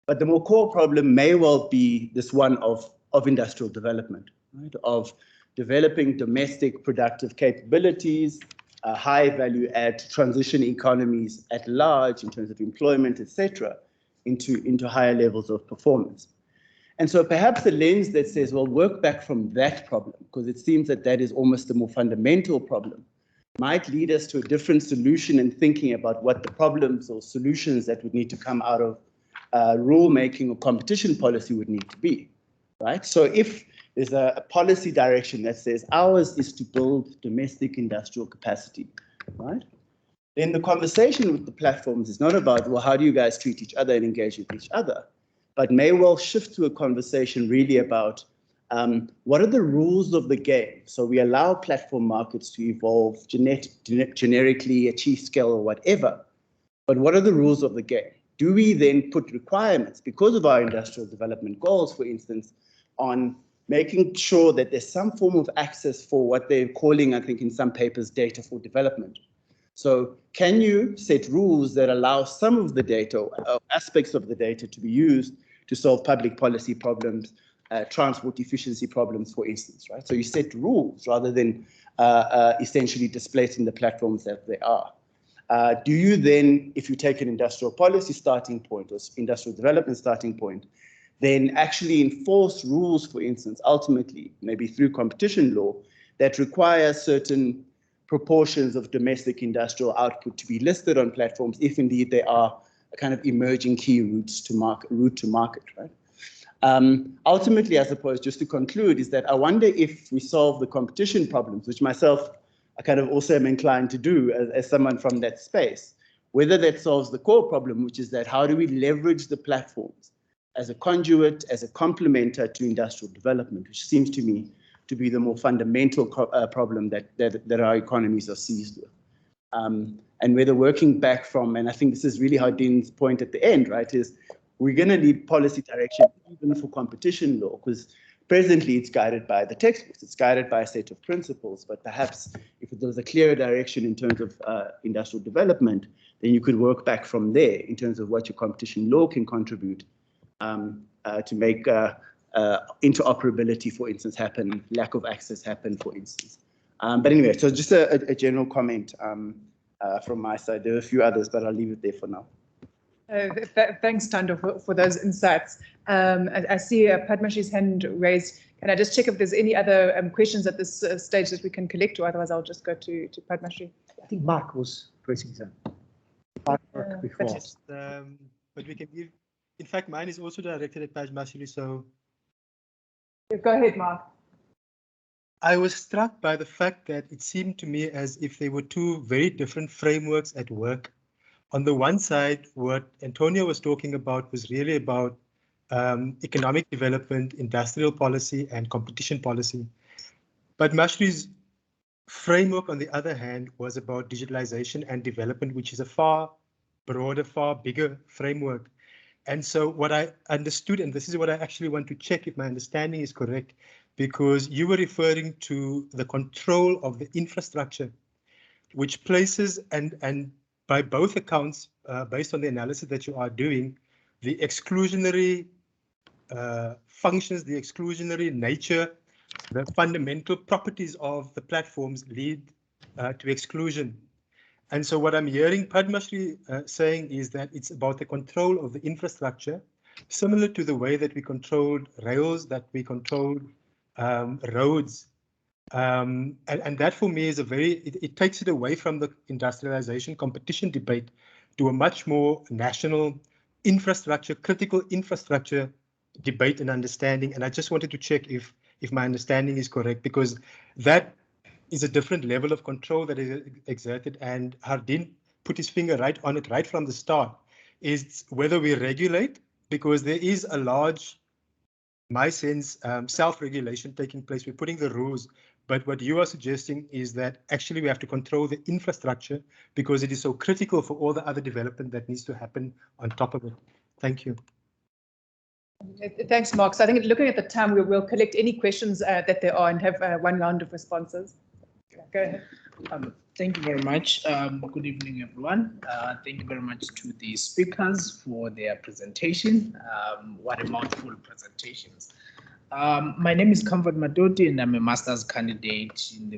But the more core problem may well be this one of industrial development, right? Of developing domestic productive capabilities, high value add transition economies at large in terms of employment, etc., into higher levels of performance. And so perhaps the lens that says, well, work back from that problem, because it seems that that is almost the more fundamental problem, might lead us to a different solution in thinking about what the problems or solutions that would need to come out of rulemaking or competition policy would need to be, right? So if there's a policy direction that says ours is to build domestic industrial capacity, right? Then the conversation with the platforms is not about, well, how do you guys treat each other and engage with each other, but may well shift to a conversation really about what are the rules of the game? So we allow platform markets to evolve generically, achieve scale or whatever, but what are the rules of the game? Do we then put requirements, because of our industrial development goals, for instance, on making sure that there's some form of access for what they're calling, I think in some papers, data for development? So can you set rules that allow some of the data, aspects of the data, to be used to solve public policy problems, transport efficiency problems, for instance, right? So you set rules rather than essentially displacing the platforms that they are. Do you then, if you take an industrial policy starting point or industrial development starting point, then actually enforce rules, for instance, ultimately, maybe through competition law, that require certain proportions of domestic industrial output to be listed on platforms, if indeed they are a kind of emerging key route to market, right? Ultimately, I suppose, just to conclude, is that I wonder if we solve the competition problems, which myself I kind of also am inclined to do as someone from that space, whether that solves the core problem, which is that how do we leverage the platforms as a conduit, as a complementer to industrial development, which seems to me to be the more fundamental problem that our economies are seized with. And whether working back from, and I think this is really Hardin's point at the end, right, is we're going to need policy direction even for competition law, because presently it's guided by the textbooks, it's guided by a set of principles, but perhaps if there was a clearer direction in terms of industrial development, then you could work back from there in terms of what your competition law can contribute to make interoperability, for instance, happen, lack of access happen, for instance. But anyway, so just a general comment from my side. There are a few others, but I'll leave it there for now. Thanks, Thando, for those insights. I see Padmashree's hand raised. Can I just check if there's any other questions at this stage that we can collect, or otherwise I'll just go to Padmashree. I think Mark was raising his hand. Mark before. But we can give, in fact, mine is also directed at Padmashree, so. Go ahead, Mark. I was struck by the fact that it seemed to me as if there were two very different frameworks at work. On the one side, what Antonio was talking about was really about economic development, industrial policy, and competition policy. But Mashree's framework, on the other hand, was about digitalization and development, which is a far broader, far bigger framework. And so what I understood, and this is what I actually want to check if my understanding is correct, because you were referring to the control of the infrastructure, which places and by both accounts, based on the analysis that you are doing, the exclusionary functions, the exclusionary nature the fundamental properties of the platforms lead to exclusion. And so what I'm hearing Padmashree saying is that it's about the control of the infrastructure, similar to the way that we controlled rails, that we controlled roads. And that for me is it takes it away from the industrialization competition debate to a much more national infrastructure, critical infrastructure debate and understanding. And I just wanted to check if my understanding is correct, because that is a different level of control that is exerted, and Hardin put his finger right on it right from the start, is whether we regulate, because there is a large, my sense, self-regulation taking place. We're putting the rules, but what you are suggesting is that actually we have to control the infrastructure because it is so critical for all the other development that needs to happen on top of it. Thank you. Thanks, Mark. So I think looking at the time, we'll collect any questions that there are and have one round of responses. Go ahead. Thank you very much. Good evening, everyone. Thank you very much to the speakers for their presentation. What a mouthful of presentations. My name is Comfort Madoti, and I'm a master's candidate in the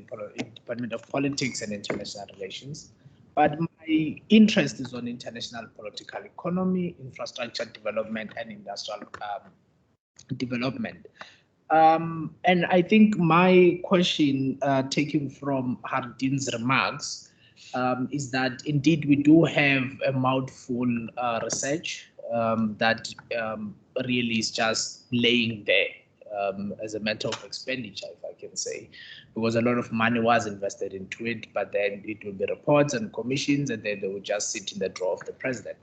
Department of Politics and International Relations. But my interest is on international political economy, infrastructure development, and industrial development. And I think my question, taking from Hardin's remarks, is that indeed we do have a mouthful research that really is just laying there as a matter of expenditure, if I can say, because a lot of money was invested into it, but then it will be reports and commissions, and then they will just sit in the drawer of the president.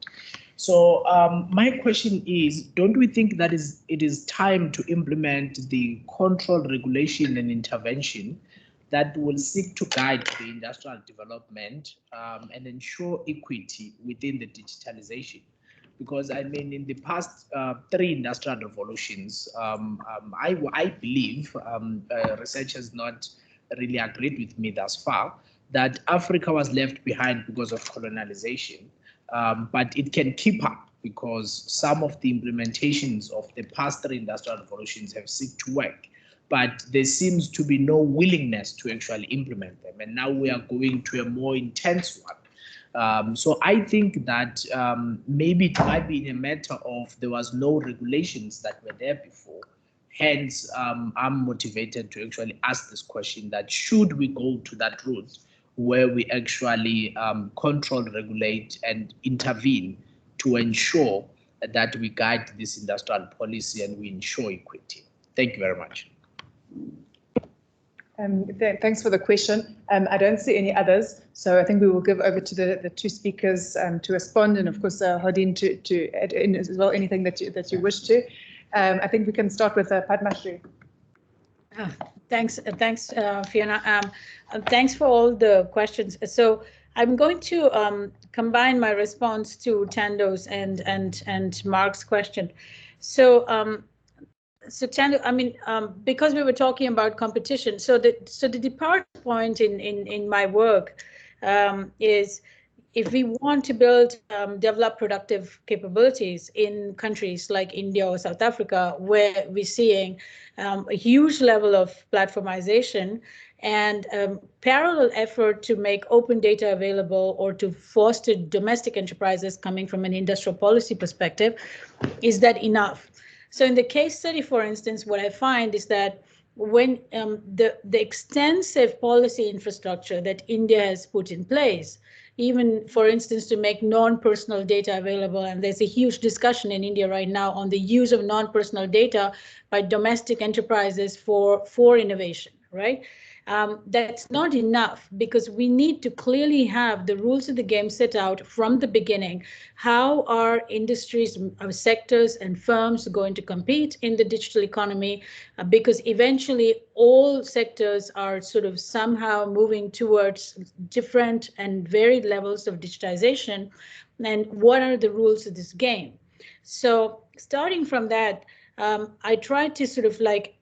So my question is, don't we think that it is time to implement the control, regulation, and intervention that will seek to guide the industrial development and ensure equity within the digitalization? Because I mean, in the past 3 industrial revolutions, I believe research has not really agreed with me thus far that Africa was left behind because of colonialization. But it can keep up because some of the implementations of the past 3 industrial revolutions have seemed to work, but there seems to be no willingness to actually implement them. And now we are going to a more intense one. So I think that maybe it might be in a matter of there was no regulations that were there before. Hence, I'm motivated to actually ask this question, that should we go to that route where we actually control, regulate, and intervene to ensure that we guide this industrial policy and we ensure equity? Thank you very much. Thanks for the question. I don't see any others, so I think we will give over to the 2 speakers to respond, and of course, Hardin to add in as well anything that you wish to. I think we can start with Padmashree. Thanks, Fiona. Thanks for all the questions. So I'm going to combine my response to Tando's and Mark's question. So Tando, I mean, because we were talking about competition, so the departure point in my work is, if we want to develop productive capabilities in countries like India or South Africa, where we're seeing a huge level of platformization and parallel effort to make open data available or to foster domestic enterprises coming from an industrial policy perspective, is that enough? So in the case study, for instance, what I find is that when the extensive policy infrastructure that India has put in place, even, for instance, to make non-personal data available, and there's a huge discussion in India right now on the use of non-personal data by domestic enterprises for innovation, right? That's not enough, because we need to clearly have the rules of the game set out from the beginning. How are industries, sectors, and firms going to compete in the digital economy? Because eventually all sectors are sort of somehow moving towards different and varied levels of digitization. And what are the rules of this game? So starting from that, I try to sort of like,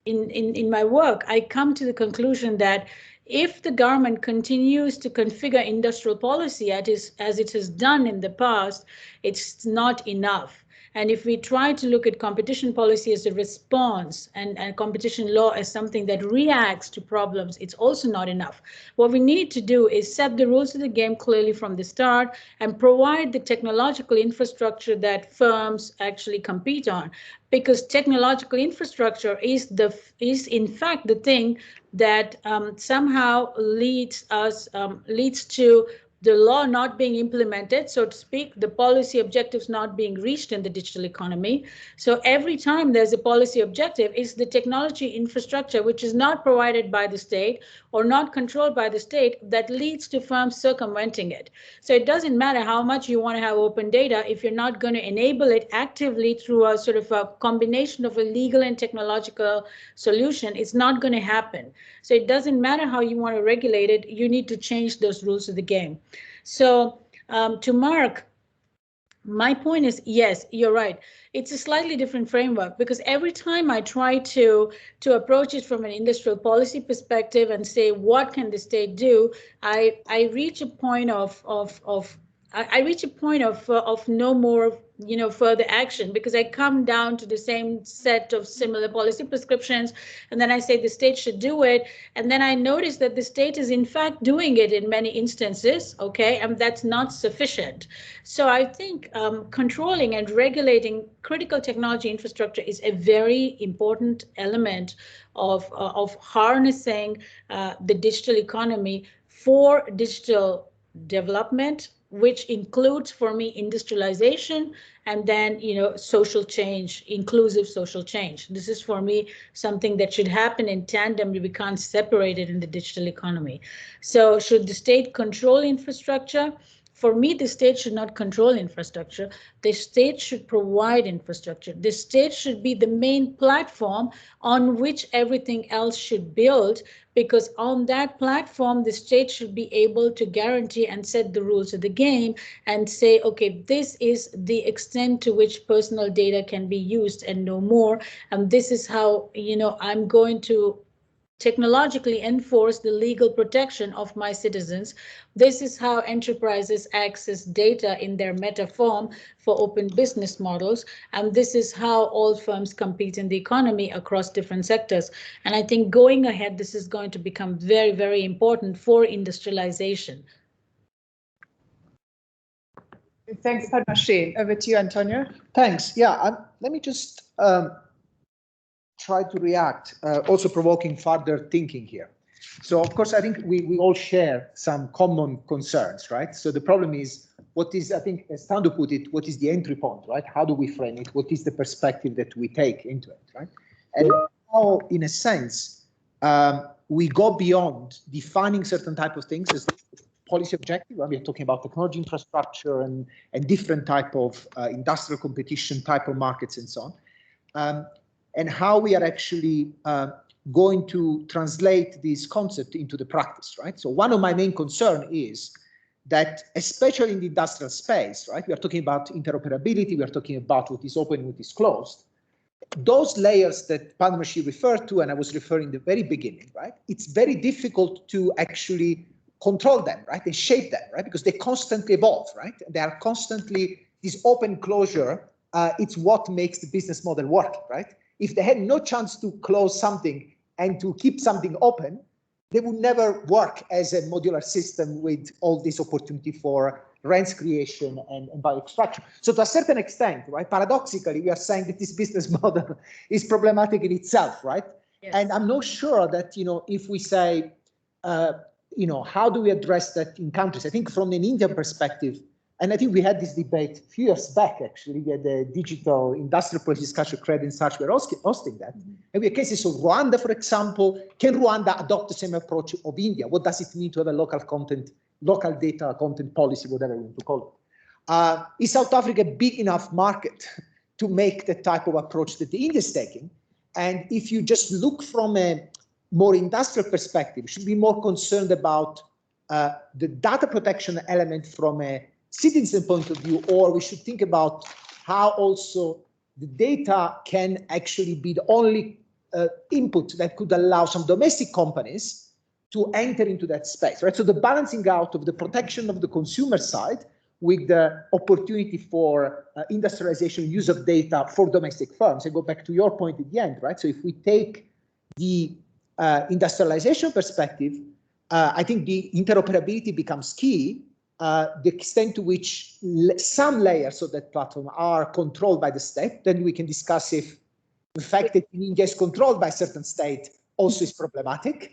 in my work, I come to the conclusion that if the government continues to configure industrial policy as it has done in the past, it's not enough. And if we try to look at competition policy as a response and competition law as something that reacts to problems, it's also not enough. What we need to do is set the rules of the game clearly from the start and provide the technological infrastructure that firms actually compete on, because technological infrastructure is in fact the thing that somehow leads to the law not being implemented, so to speak, the policy objectives not being reached in the digital economy. So every time there's a policy objective, it's the technology infrastructure which is not provided by the state or not controlled by the state that leads to firms circumventing it. So it doesn't matter how much you want to have open data if you're not going to enable it actively through a sort of a combination of a legal and technological solution. It's not going to happen. So it doesn't matter how you want to regulate it, you need to change those rules of the game. So to Mark, my point is, yes, you're right. It's a slightly different framework, because every time I try to approach it from an industrial policy perspective and say, what can the state do? I reach a point of no more, further action, because I come down to the same set of similar policy prescriptions, and then I say the state should do it, and then I notice that the state is in fact doing it in many instances, okay, and that's not sufficient. So I think controlling and regulating critical technology infrastructure is a very important element of harnessing the digital economy for digital development, which includes for me industrialization and then social change, inclusive social change. This is for me something that should happen in tandem. We can't separate it in the digital economy. So should the state control infrastructure? For me, the state should not control infrastructure. The state should provide infrastructure. The state should be the main platform on which everything else should build, because on that platform, the state should be able to guarantee and set the rules of the game and say, okay, this is the extent to which personal data can be used and no more. And this is how, I'm going to technologically enforce the legal protection of my citizens. This is how enterprises access data in their meta form for open business models. And this is how all firms compete in the economy across different sectors. And I think going ahead, this is going to become very, very important for industrialization. Thanks, Padmashree. Over to you, Antonio. Thanks. Yeah, let me just try to react, also provoking further thinking here. So, of course, I think we all share some common concerns, right? So the problem is, what is, I think, as Tando put it, what is the entry point, right? How do we frame it? What is the perspective that we take into it, right? And how, in a sense, we go beyond defining certain type of things as policy objective. Right? We are talking about technology infrastructure and different type of industrial competition type of markets and so on. And how we are actually going to translate this concept into the practice, right? So one of my main concern is that, especially in the industrial space, right, we are talking about interoperability, we are talking about what is open, what is closed. Those layers that Padmashree referred to, and I was referring in the very beginning, right, it's very difficult to actually control them, right, and shape them, right, because they constantly evolve, right? They are constantly, this open closure, it's what makes the business model work, right? If they had no chance to close something and to keep something open, they would never work as a modular system with all this opportunity for rents creation and value extraction. So to a certain extent, right, paradoxically, we are saying that this business model is problematic in itself, right? Yes. And I'm not sure that, if we say, how do we address that in countries? I think from an Indian perspective, and I think we had this debate a few years back, actually, we had the digital industrial policy discussion credit and such, we're hosting that. Mm-hmm. And we have cases of Rwanda, for example. Can Rwanda adopt the same approach of India? What does it mean to have a local data content policy, whatever you want to call it? Is South Africa a big enough market to make the type of approach that the India is taking? And if you just look from a more industrial perspective, you should be more concerned about the data protection element from a citizen point of view, or we should think about how also the data can actually be the only input that could allow some domestic companies to enter into that space, right? So the balancing out of the protection of the consumer side with the opportunity for industrialization, use of data for domestic firms. I go back to your point at the end, right? So if we take the industrialization perspective, I think the interoperability becomes key. The extent to which some layers of that platform are controlled by the state, then we can discuss if the fact that India is controlled by a certain state also is problematic,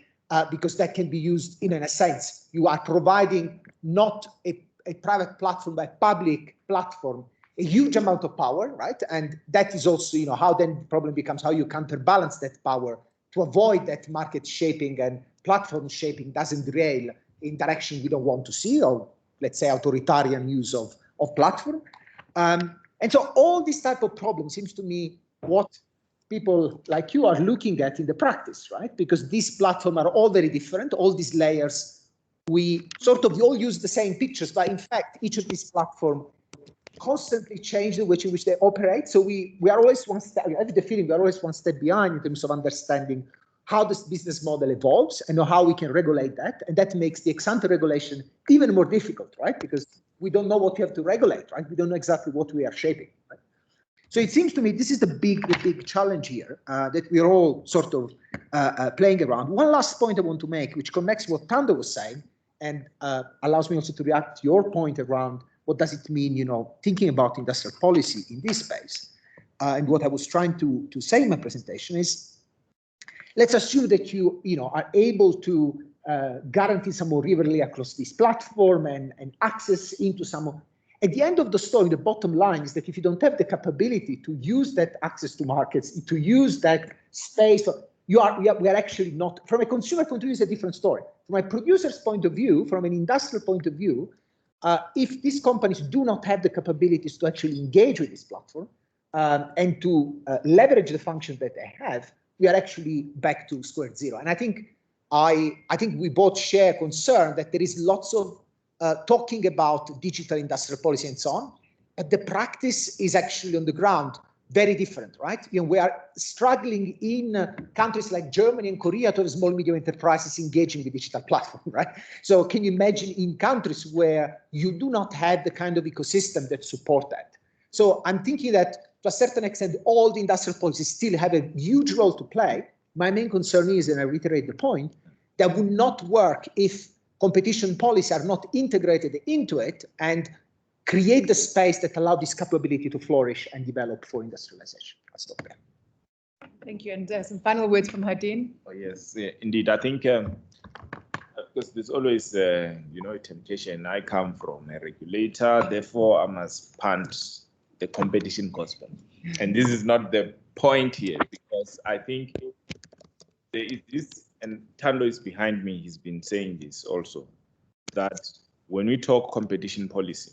because that can be used in a sense. You are providing not a private platform, but a public platform, a huge amount of power, right? And that is also, you know, how then the problem becomes how you counterbalance that power to avoid that market shaping and platform shaping doesn't derail in direction we don't want to see, or let's say authoritarian use of platform. And so all this type of problem seems to me what people like you are looking at in the practice, right? Because these platforms are all very different, all these layers, we all use the same pictures, but in fact, each of these platforms constantly change the way in which they operate. So we are always one step, I have the feeling we are always one step behind in terms of understanding how this business model evolves and how we can regulate that. And that makes the ex-ante regulation even more difficult, right? Because we don't know what we have to regulate, right? We don't know exactly what we are shaping, right? So it seems to me this is the big challenge here that we're all sort of playing around. One last point I want to make, which connects what Tando was saying, and allows me also to react to your point around what does it mean, you know, thinking about industrial policy in this space. And what I was trying to say in my presentation is, let's assume that you are able to guarantee some more rivalry across this platform and access into some of. At the end of the story, the bottom line is that if you don't have the capability to use that access to markets, to use that space, we are actually not, from a consumer point of view, it's a different story. From a producer's point of view, from an industrial point of view, if these companies do not have the capabilities to actually engage with this platform and to leverage the functions that they have, we are actually back to square zero. And I think we both share concern that there is lots of talking about digital industrial policy and so on, but the practice is actually on the ground very different, right? You know, we are struggling in countries like Germany and Korea to have small medium enterprises engaging with digital platform, right? So can you imagine in countries where you do not have the kind of ecosystem that support that? So I'm thinking that to a certain extent, all the industrial policies still have a huge role to play. My main concern is, and I reiterate the point, that would not work if competition policies are not integrated into it and create the space that allow this capability to flourish and develop for industrialization. I'll stop there. Thank you. And some final words from Hardin. Oh, yes, yeah, indeed. I think because there's always, a temptation. I come from a regulator, therefore I must punt the competition gospel. And this is not the point here, because I think there is this, and Tando is behind me, he's been saying this also, that when we talk competition policy,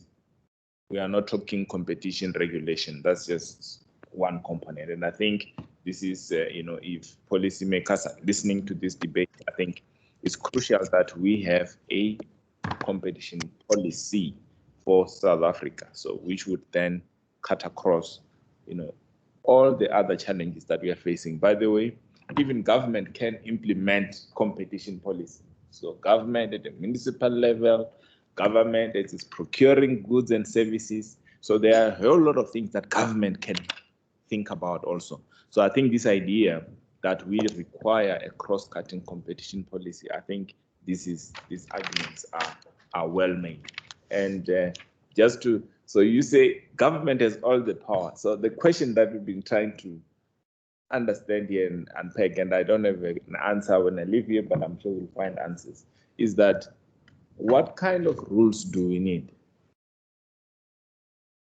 we are not talking competition regulation. That's just one component. And I think this is, if policymakers are listening to this debate, I think it's crucial that we have a competition policy for South Africa, so which would then cut across, all the other challenges that we are facing. By the way, even government can implement competition policy. So government at the municipal level, government that is procuring goods and services. So there are a whole lot of things that government can think about also. So I think this idea that we require a cross-cutting competition policy, I think these arguments are well made. And so you say government has all the power. So the question that we've been trying to understand here and unpack, and I don't have an answer when I leave here, but I'm sure we'll find answers, is that what kind of rules do we need?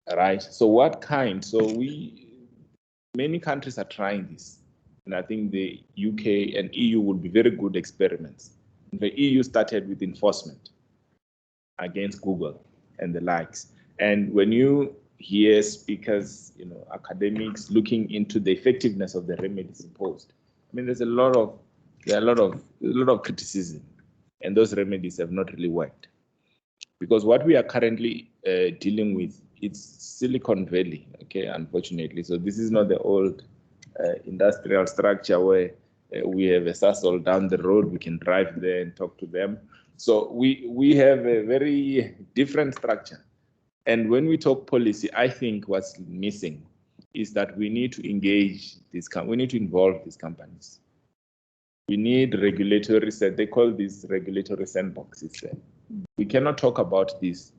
All right, so what kind? So many countries are trying this, and I think the UK and EU will be very good experiments. The EU started with enforcement against Google and the likes. And when you hear speakers, academics looking into the effectiveness of the remedies imposed, I mean, there's a lot of criticism, and those remedies have not really worked. Because what we are currently dealing with, it's Silicon Valley, okay, unfortunately. So this is not the old industrial structure where we have a Sasol down the road, we can drive there and talk to them. So we have a very different structure. And when we talk policy, I think what's missing is that we need to engage we need to involve these companies. We need regulatory they call these regulatory sandboxes. We cannot talk about this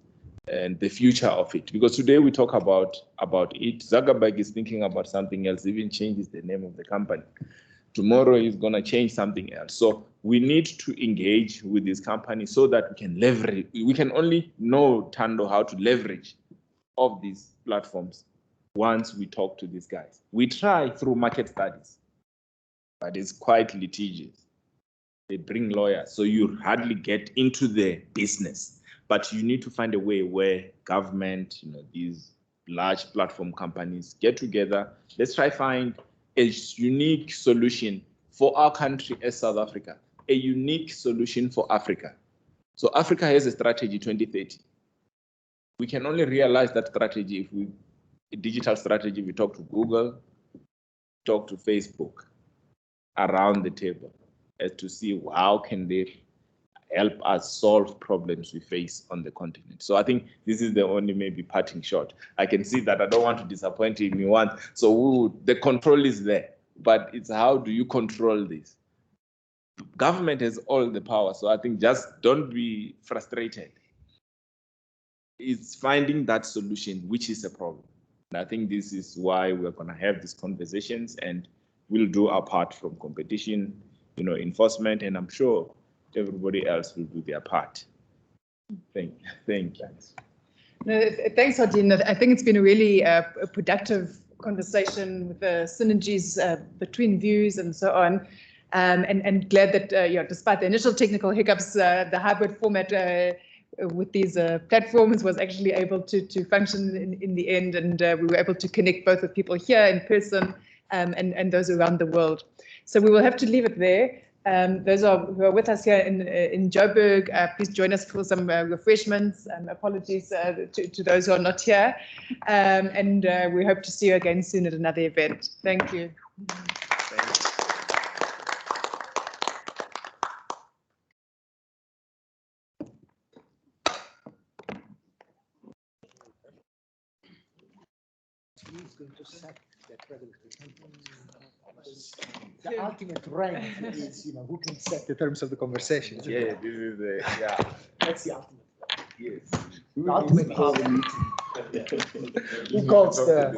and the future of it, because today we talk about it. Zuckerberg is thinking about something else, even changes the name of the company. Tomorrow he's going to change something else. So we need to engage with these companies so that we can leverage. We can only know, Thando, how to leverage of these platforms once we talk to these guys. We try through market studies, but it's quite litigious. They bring lawyers, so you hardly get into the business. But you need to find a way where government, these large platform companies get together. Let's try find a unique solution for our country as South Africa, a unique solution for Africa. So Africa has a strategy 2030. We can only realize that strategy if a digital strategy, we talk to Google, talk to Facebook around the table as to see how can they help us solve problems we face on the continent. So I think this is the only maybe parting shot. I can see that I don't want to disappoint anyone. So the control is there, but it's how do you control this? Government has all the power. So I think just don't be frustrated. It's finding that solution, which is a problem. And I think this is why we're going to have these conversations, and we'll do our part from competition, enforcement, and I'm sure everybody else will do their part. Thank you. No, thanks, Hardin. I think it's been a really productive conversation with the synergies between views and so on. And glad that, despite the initial technical hiccups, the hybrid format with these platforms was actually able to function in the end, and we were able to connect both with people here in person and those around the world. So we will have to leave it there. Those who are with us here in Joburg, please join us for some refreshments. Apologies to those who are not here. And we hope to see you again soon at another event. Thank you. The ultimate rank is, who can set the terms of the conversation. Yeah, this is That's the ultimate. Yes. The ultimate power meeting. Who calls the?